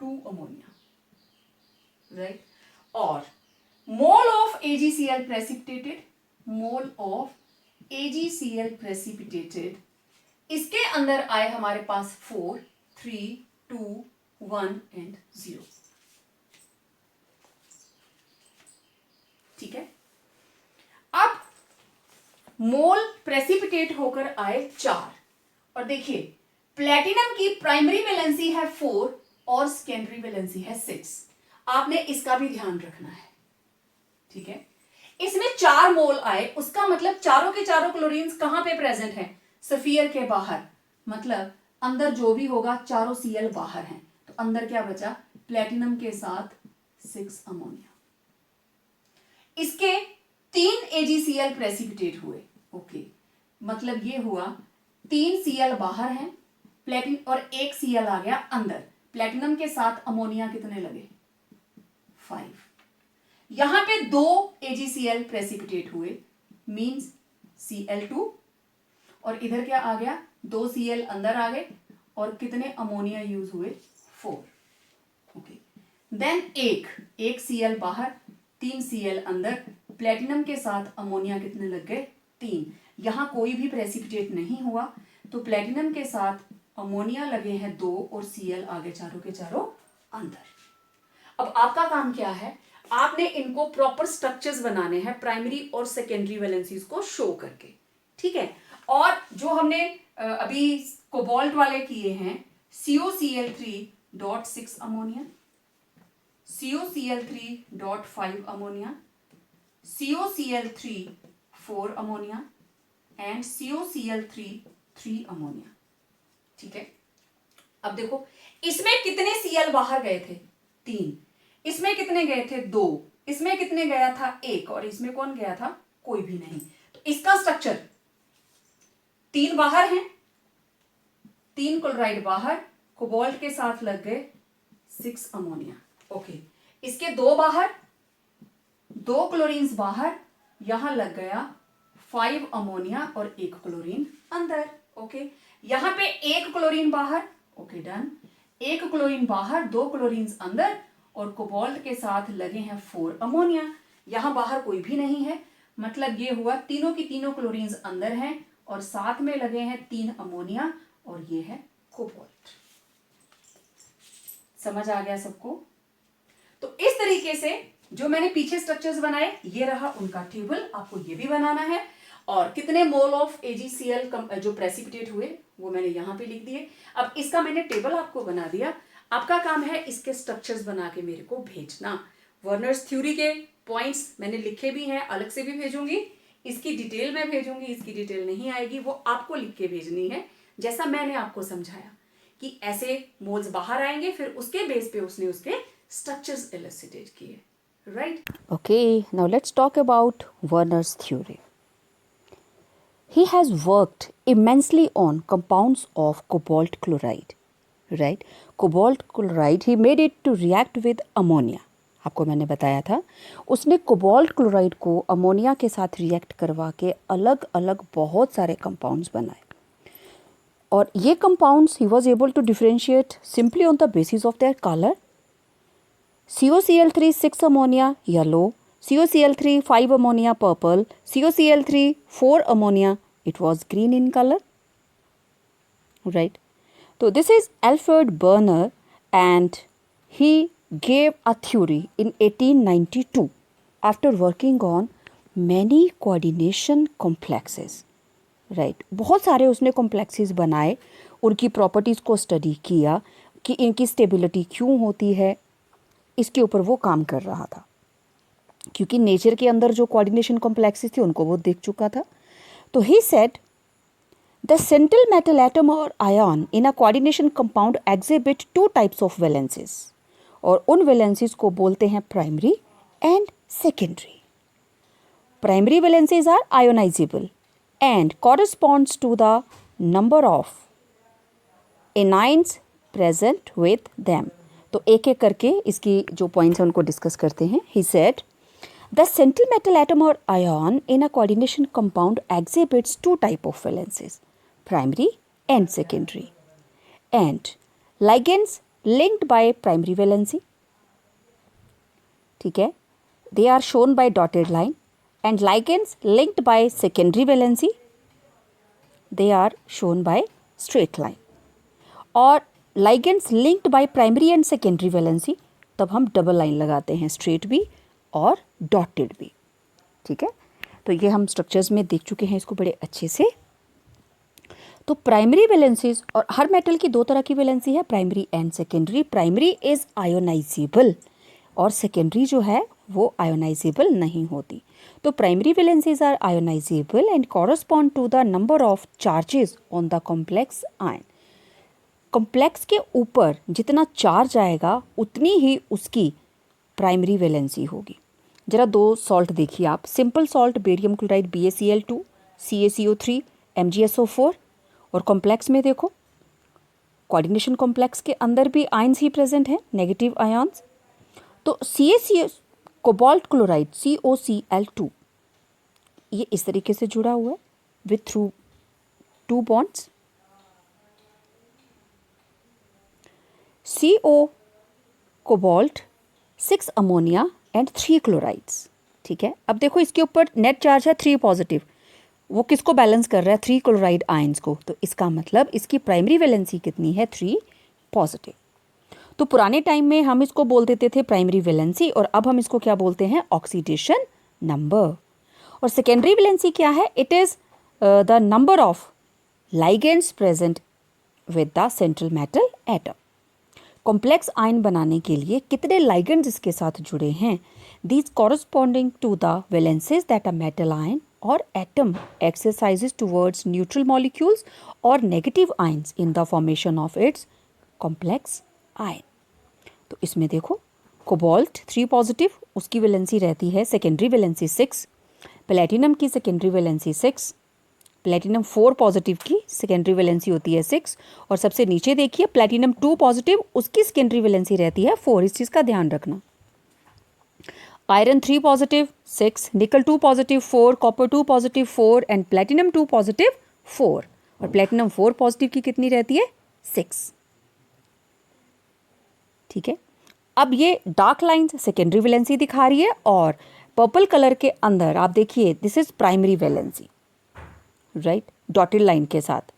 2 ammonia, right. और मोल of AgCl precipitated, mole of AgCl precipitated, इसके अंदर आए हमारे पास 4 3 2 1 एंड 0. ठीक है, अब मोल प्रेसिपिटेट होकर आए 4. और देखिए, प्लेटिनम की प्राइमरी वैलेंसी है 4 और सेकेंडरी वैलेंसी है 6. आपने इसका भी ध्यान रखना है. ठीक है, इसमें 4 मोल आए, उसका मतलब चारों के चारों क्लोरीन्स कहां पे प्रेजेंट हैं? स्फीयर के बाहर. मतलब अंदर जो भी होगा चारों Cl बाहर हैं, तो अंदर क्या बचा? प्लेटिनम के साथ 6 अमोनिया. इसके 3 AgCl प्रेसिपिटेट हुए. ओके, मतलब ये हुआ 3 Cl बाहर हैं प्लेटिन और 1 Cl आ गया अंदर. प्लेटिनम के साथ अमोनिया कितने लगे? 5. यहां पे 2 AgCl प्रेसिपिटेट हुए, मींस Cl2, और इधर क्या आ गया? 2 Cl अंदर आ गए और कितने अमोनिया यूज हुए? 4. ओके, देन एक Cl बाहर, 3 Cl अंदर. प्लेटिनम के साथ अमोनिया कितने लग गए? 3. यहां कोई भी प्रेसिपिटेट नहीं हुआ, तो प्लेटिनम के साथ अमोनिया लगे हैं 2 और Cl आगे चारों के चारों अंदर। अब आपका काम क्या है, आपने इनको प्रॉपर स्ट्रक्चर्स बनाने हैं प्राइमरी और सेकेंडरी वैलेंसीज को शो करके, ठीक है। और जो हमने अभी कोबाल्ट वाले किए हैं, COCl3.6 ammonia, COCl3.5 ammonia, COCl3 4 ammonia and COCl3 3 ammonia, ठीक है। अब देखो इसमें कितने Cl बाहर गए थे, 3, इसमें कितने गए थे, 2, इसमें कितने गया था, 1, और इसमें कौन गया था, कोई भी नहीं। तो इसका स्ट्रक्चर 3 बाहर हैं, 3 क्लोराइड बाहर, कोबाल्ट के साथ लग गए 6 अमोनिया, ओके। इसके 2 बाहर, 2 क्लोरीन्स बाहर, यहां लग गया 5 अमोनिया और 1 क्लोरीन अंदर, ओके। यहां पे 1 क्लोरीन बाहर, ओके डन, 1 क्लोरीन बाहर, 2 क्लोरीन्स अंदर, और कोबाल्ट के साथ लगे हैं 4 अमोनिया। यहां बाहर कोई भी नहीं है, मतलब ये हुआ तीनों की तीनों क्लोरीन्स अंदर हैं और साथ में लगे हैं 3 अमोनिया, और ये है कोबाल्ट। समझ आ गया सबको? तो इस तरीके से जो मैंने पीछे स्ट्रक्चर्स बनाए, ये रहा उनका टेबल, आपको ये भी बनाना है। और कितने मोल ऑफ AgCl जो प्रेसिपिटेट हुए वो मैंने यहां पे लिख दिए। अब इसका मैंने टेबल आपको बना दिया, आपका काम है इसके स्ट्रक्चर्स बना के मेरे को भेजना। वर्नर्स थ्योरी के पॉइंट्स मैंने लिखे भी हैं, अलग से भी भेजूंगी, इसकी डिटेल में भेजूंगी, इसकी डिटेल नहीं आएगी, वो आपको लिख के भेजनी है, जैसा मैंने आपको समझाया कि ऐसे मोल्स बाहर आएंगे, फिर उसके बेस पे उसने उसके स्ट्रक्चर्स इलस्ट्रेट किए, right? Okay, now let's talk about Werner's theory. He has worked immensely on compounds of cobalt chloride, right? Cobalt chloride, he made it to react with ammonia. आपको मैंने बताया था, उसने कोबाल्ट क्लोराइड को ammonia के साथ react करवा के अलग अलग बहुत सारे कंपाउंड्स बनाए, और ये compounds he was able to differentiate simply on the basis of their colour. COCl3 6 ammonia yellow, COCl3 5 ammonia purple, COCl3 4 ammonia, it was green in color, right? So this is Alfred Werner, and he gave a theory in 1892 after working on many coordination complexes, right? बहुत सारे उसने complexes बनाए, उनकी properties को study किया कि इनकी stability क्यों होती है, इसके ऊपर वो काम कर रहा था, क्योंकि नेचर के अंदर जो कोऑर्डिनेशन कॉम्प्लेक्सेस थी उनको वो देख चुका था। तो he said the central metal atom और ion in a coordination compound exhibit 2 types of valencies, और उन वैलेंसीज को बोलते हैं primary and secondary. Primary valencies are ionisable and corresponds to the number of anions present with them. तो एक एक करके इसकी जो पॉइंट्स हैं उनको डिस्कस करते हैं। He said the central metal atom और ion in a coordination compound exhibits 2 type of valencies, primary and secondary, and ligands linked by primary valency, ठीक है, they are shown by dotted line, and ligands linked by secondary valency, they are shown by straight line. और ligands linked by primary and secondary valency, तब हम double line लगाते हैं, straight भी और dotted भी, ठीक है। तो ये हम स्ट्रक्चर्स में देख चुके हैं इसको बड़े अच्छे से। तो प्राइमरी वैलेंसीज, और हर मेटल की 2 तरह की वैलेंसी है, primary and secondary. Primary is ionisable और सेकेंडरी जो है वो आयोनाइजेबल नहीं होती। तो primary valencies are ionisable and correspond to the number of charges on the complex ion. Complex के ऊपर जितना चार्ज आएगा उतनी ही उसकी प्राइमरी वैलेंसी होगी। जरा 2 सॉल्ट देखिए आप, simple salt barium chloride BaCl2, CaCO3, MgSO4, और कॉम्प्लेक्स में देखो कोऑर्डिनेशन कॉम्प्लेक्स के अंदर भी आयंस ही प्रेजेंट हैं, नेगेटिव आयंस। तो CaCO कोबाल्ट क्लोराइड COCl2 ये इस तरीके से जुड़ा हुआ है with through 2 bonds. CO cobalt 6 ammonia and 3 chlorides, ठीक है। अब देखो इसके ऊपर नेट चार्ज है 3 पॉजिटिव, वो किसको बैलेंस कर रहा है, 3 क्लोराइड आयंस को, तो इसका मतलब इसकी प्राइमरी वैलेंसी कितनी है, 3 पॉजिटिव। तो पुराने टाइम में हम इसको बोल देते थे प्राइमरी वैलेंसी, और अब हम इसको क्या बोलते हैं, ऑक्सीडेशन नंबर। और सेकेंडरी वैलेंसी क्या है, it is the number of ligands present with the central metal atom. Complex ion बनाने के लिए कितने लाइगेंड्स इसके साथ जुड़े हैं, these corresponding to the valencies that a metal ion or atom exercises towards neutral molecules or negative ions in the formation of its complex ion. तो इसमें देखो, कोबाल्ट 3 पॉजिटिव, उसकी वैलेंसी रहती है सेकेंडरी वैलेंसी 6, प्लेटिनम की secondary valency 6, platinum 4 positive की secondary valency होती है 6, और सबसे नीचे देखिए प्लेटिनम 2 पॉजिटिव, उसकी सेकेंडरी वैलेंसी रहती है 4, इस चीज़ का ध्यान रखना। आयरन 3 पॉजिटिव 6, निकल 2 positive 4, copper 2 positive 4 and platinum 2 positive 4, और प्लेटिनम 4 पॉजिटिव की कितनी रहती है, 6। ठीक है, अब ये डार्क लाइंस सेकेंडरी वैलेंसी दिखा रही है, और पर्पल कलर के अंदर आप देखिए this is primary valency, right, dotted line के साथ।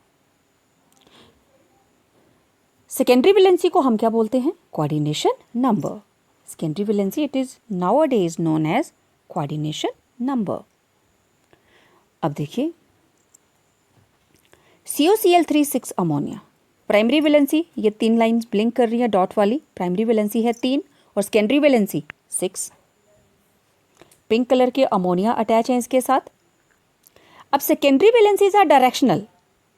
सेकेंडरी वैलेंसी को हम क्या बोलते हैं, coordination number. Secondary valency it is nowadays known as coordination number. अब देखिए COCl3 6 अमोनिया, प्राइमरी वैलेंसी, ये 3 लाइंस ब्लिंक कर रही है डॉट वाली, प्राइमरी वैलेंसी है 3 और सेकेंडरी वैलेंसी 6। पिंक कलर के अमोनिया अटैच हैं इसके साथ। अब secondary valencies are directional,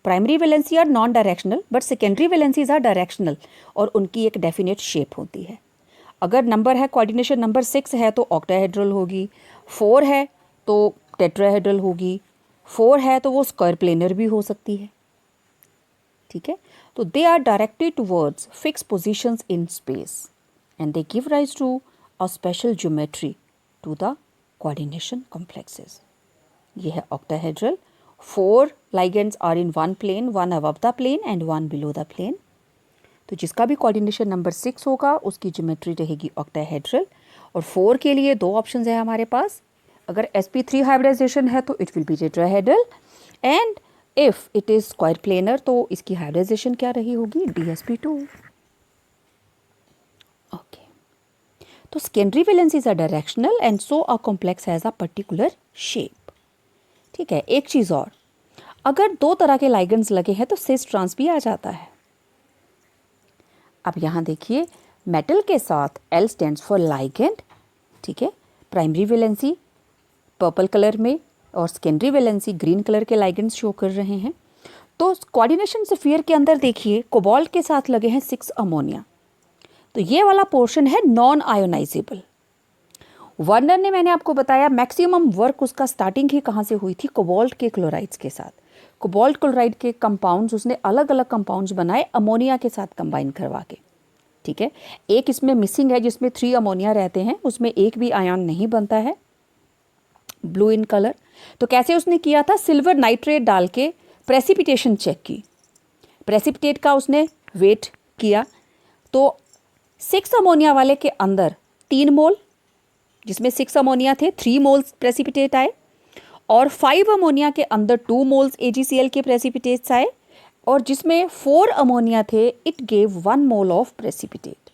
primary valency are non directional, but secondary valencies are directional, और उनकी एक डेफिनेट शेप होती है। अगर नंबर है कोऑर्डिनेशन नंबर 6 है तो ऑक्टाहेड्रल होगी, 4 है तो टेट्राहेड्रल होगी, 4 है तो वो स्क्वायर प्लेनर भी हो सकती है। ठीक है, तो they are directed towards fix positions in space and they give rise to a special geometry to the coordination complexes. ये है octahedral, 4 ligands are in one plane, one above the plane and one below the plane। तो जिसका भी coordination number 6 होगा उसकी geometry रहेगी octahedral. और 4 के लिए 2 ऑप्शंस है हमारे पास, अगर sp3 हाइब्रिडाइजेशन है तो it will be tetrahedral, and if it is square planar तो इसकी हाइब्रिडाइजेशन क्या रही होगी, dsp2। ओके, तो secondary valencies are directional and so a complex has a particular shape. ठीक है, एक चीज़ और, अगर 2 तरह के लाइगेंड्स लगे हैं तो सिस ट्रांस भी आ जाता है। अब यहाँ देखिए मेटल के साथ L स्टैंड्स फॉर लाइगेंड। ठीक है, प्राइमरी वैलेंसी पर्पल कलर में और सेकेंडरी वैलेंसी ग्रीन कलर के लाइगेंड्स शो कर रहे हैं। तो कोऑर्डिनेशन स्फीयर के अंदर देखिए कोबाल्ट के साथ लगे हैं 6 अमोनिया, तो ये वाला पोर्शन है नॉन आयोनाइजेबल। वर्नर ने, मैंने आपको बताया, मैक्सिमम वर्क उसका स्टार्टिंग ही कहाँ से हुई थी, कोबाल्ट के क्लोराइड्स के साथ। कोबाल्ट क्लोराइड के कंपाउंड्स उसने अलग अलग कंपाउंड्स बनाए अमोनिया के साथ कंबाइन करवा के। ठीक है, एक इसमें मिसिंग है जिसमें 3 अमोनिया रहते हैं, उसमें एक भी आयन नहीं बनता है, ब्लू इन कलर। तो कैसे उसने किया था, सिल्वर नाइट्रेट डाल के प्रेसिपिटेशन चेक की, प्रेसिपिटेट का उसने वेट किया, तो 6 अमोनिया वाले के अंदर 3 मोल, जिसमें 6 अमोनिया थे 3 मोल्स प्रेसिपिटेट आए, और 5 अमोनिया के अंदर 2 मोल्स AgCl के प्रेसिपिटेट्स आए, और जिसमें 4 अमोनिया थे it gave 1 mole of precipitate,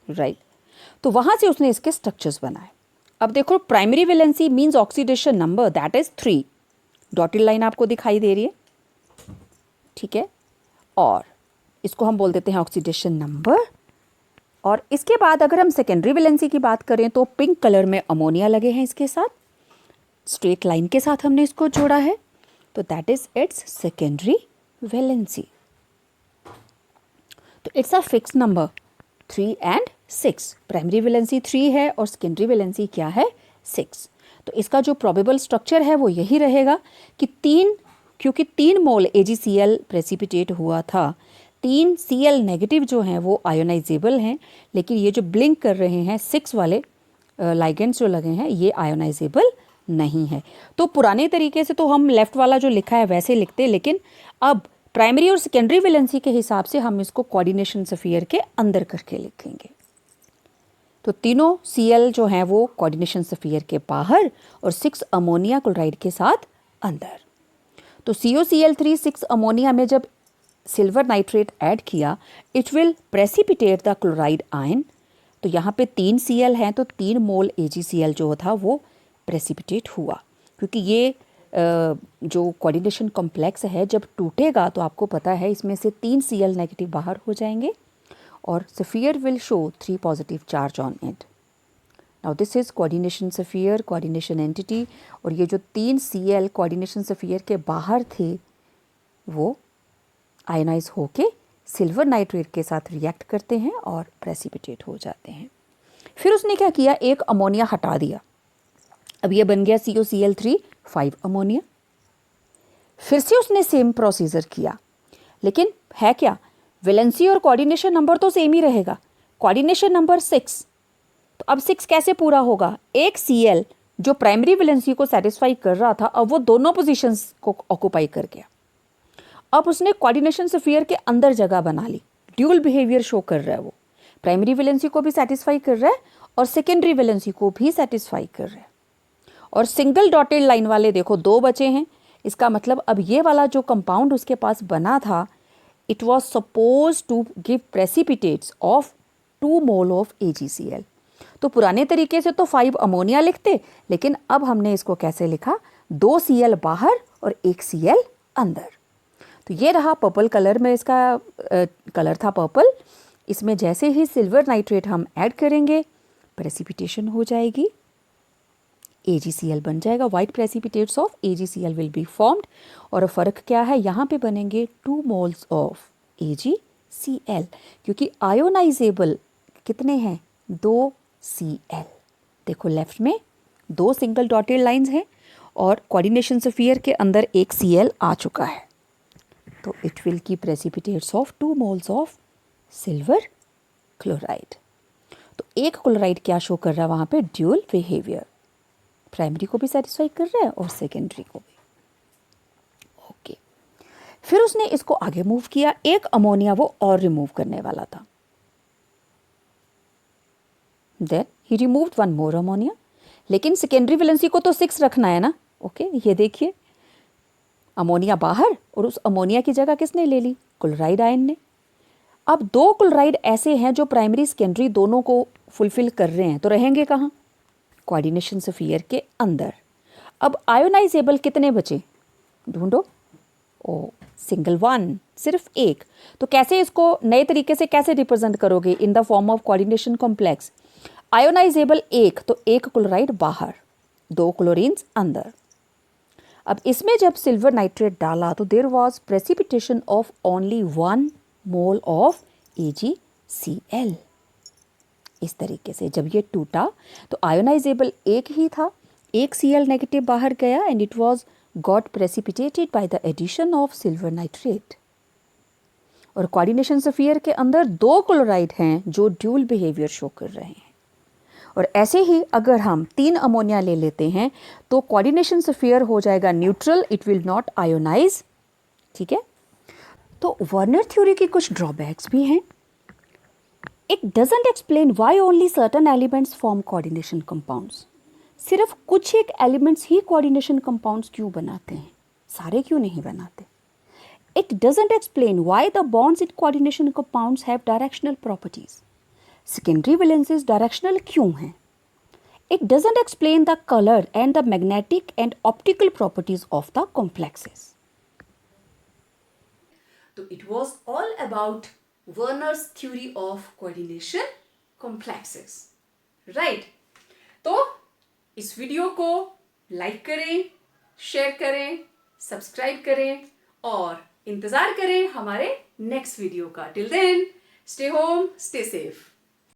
right. तो वहाँ से उसने इसके स्ट्रक्चर्स बनाए। अब देखो primary valency means oxidation number that is 3, dotted line आपको दिखाई दे रही है। ठीक है, और इसको हम बोल देते हैं ऑक्सीडेशन नंबर। और इसके बाद अगर हम सेकेंडरी वैलेंसी की बात करें तो पिंक कलर में अमोनिया लगे हैं इसके साथ, स्ट्रेट लाइन के साथ हमने इसको जोड़ा है, तो that is its secondary valency. तो it's a fix number 3 and 6। Primary valency 3 है और सेकेंडरी वैलेंसी क्या है, 6। तो इसका जो प्रोबेबल स्ट्रक्चर है वो यही रहेगा कि क्योंकि 3 मोल AgCl प्रेसिपिटेट हुआ था, 3 Cl नेगेटिव जो हैं वो आयोनाइजेबल हैं, लेकिन ये जो ब्लिंक कर रहे हैं 6 वाले लाइगेंड्स जो लगे हैं ये आयोनाइजेबल नहीं है। तो पुराने तरीके से तो हम लेफ्ट वाला जो लिखा है वैसे लिखते, लेकिन अब प्राइमरी और सेकेंडरी वैलेंसी के हिसाब से हम इसको कोऑर्डिनेशन स्फीयर के अंदर करके लिखेंगे। तो तीनों Cl जो हैं वो कोऑर्डिनेशन स्फीयर के बाहर और 6 अमोनिया क्लोराइड के साथ अंदर। तो COCl3 6 अमोनिया में जब सिल्वर नाइट्रेट ऐड किया, it will precipitate the chloride ion. तो यहाँ पे 3 Cl हैं, तो 3 मोल AgCl जो था वो प्रेसिपिटेट हुआ, क्योंकि ये जो कोऑर्डिनेशन कॉम्प्लेक्स है जब टूटेगा तो आपको पता है इसमें से 3 Cl नेगेटिव बाहर हो जाएंगे और sphere will show 3 positive charge on it. Now this is coordination sphere, coordination entity, और ये जो 3 Cl कोऑर्डिनेशन सफ़ियर के बाहर थे वो आयनाइज होके सिल्वर नाइट्रेट के साथ रिएक्ट करते हैं और प्रेसिपिटेट हो जाते हैं। फिर उसने क्या किया, एक अमोनिया हटा दिया, अब ये बन गया COCl3 5 अमोनिया। फिर से उसने सेम प्रोसीजर किया, लेकिन है क्या, वैलेंसी और कोऑर्डिनेशन नंबर तो सेम ही रहेगा, कोऑर्डिनेशन नंबर 6। तो अब 6 कैसे पूरा होगा, एक Cl जो प्राइमरी वैलेंसी को सेटिस्फाई कर रहा था अब वो दोनों पोजीशंस को ऑक्यूपाई कर गया। अब उसने कोऑर्डिनेशन स्फीयर के अंदर जगह बना ली, ड्यूल बिहेवियर शो कर रहा है, वो प्राइमरी वैलेंसी को भी सेटिस्फाई कर रहा है और सेकेंडरी वैलेंसी को भी सेटिस्फाई कर रहा है। और सिंगल डॉटेड लाइन वाले देखो 2 बचे हैं, इसका मतलब अब ये वाला जो कंपाउंड उसके पास बना था, it was suppose to give precipitates of 2 mole of AgCl। तो पुराने तरीके से तो 5 अमोनिया लिखते, लेकिन अब हमने इसको कैसे लिखा, 2 Cl बाहर और 1 Cl अंदर। तो ये रहा पर्पल कलर में, इसका कलर था पर्पल। इसमें जैसे ही सिल्वर नाइट्रेट हम ऐड करेंगे प्रेसिपिटेशन हो जाएगी, AgCl बन जाएगा, white precipitates of AgCl will be formed. और फ़र्क क्या है, यहाँ पे बनेंगे 2 मोल्स ऑफ AgCl, क्योंकि आयोनाइजेबल कितने हैं, 2 Cl। देखो लेफ्ट में 2 सिंगल डॉटेड लाइंस हैं और कोऑर्डिनेशन स्फीयर के अंदर 1 Cl आ चुका है, तो it will keep precipitates of 2 moles of silver chloride. तो एक क्लोराइड क्या शो कर रहा है वहाँ पे, ड्यूल बिहेवियर, प्राइमरी को भी सेटिस्फाई कर रहा है और सेकेंडरी को भी। ओके, फिर उसने इसको आगे मूव किया, एक अमोनिया वो और रिमूव करने वाला था। Then he removed 1 more ammonia, लेकिन सेकेंडरी वैलेंसी को तो 6 रखना है ना। ओके, ये देखिए अमोनिया बाहर और उस अमोनिया की जगह किसने ले ली, क्लोराइड आयन ने। अब 2 क्लोराइड ऐसे हैं जो प्राइमरी सेकेंडरी दोनों को फुलफिल कर रहे हैं, तो रहेंगे कहाँ, कोऑर्डिनेशन स्फीयर के अंदर। अब आयोनाइजेबल कितने बचे, ढूंढो, ओ सिंगल 1, सिर्फ एक। तो कैसे इसको नए तरीके से कैसे रिप्रेजेंट करोगे, in the form of coordination complex. Ionisable एक, तो एक क्लोराइड बाहर, 2 क्लोरीन्स अंदर। अब इसमें जब सिल्वर नाइट्रेट डाला तो there was precipitation of only 1 mole of AgCl। इस तरीके से जब ये टूटा तो आयोनाइजेबल एक ही था, एक Cl नेगेटिव बाहर गया and it was got precipitated by the addition of silver nitrate. और कोऑर्डिनेशन स्फीयर के अंदर 2 क्लोराइड हैं जो ड्यूल बिहेवियर शो कर रहे हैं। और ऐसे ही अगर हम 3 अमोनिया ले लेते हैं तो कोऑर्डिनेशन स्फीयर हो जाएगा neutral, it will not ionise. ठीक है, तो वर्नर थ्योरी की कुछ ड्रॉबैक्स भी हैं। It doesn't explain why only certain elements form coordination compounds. सिर्फ कुछ एक एलिमेंट्स ही कोऑर्डिनेशन कंपाउंड्स क्यों बनाते हैं, सारे क्यों नहीं बनाते। It doesn't explain why the bonds in coordination compounds have directional properties. Secondary valencies directional क्यों हैं। It doesn't explain the colour and the magnetic and optical properties of the complexes. तो it was all about Werner's theory of coordination complexes, right? तो इस video को like करें, share करें, subscribe करें और इंतजार करें हमारे नेक्स्ट वीडियो का। Till then, stay home, stay safe.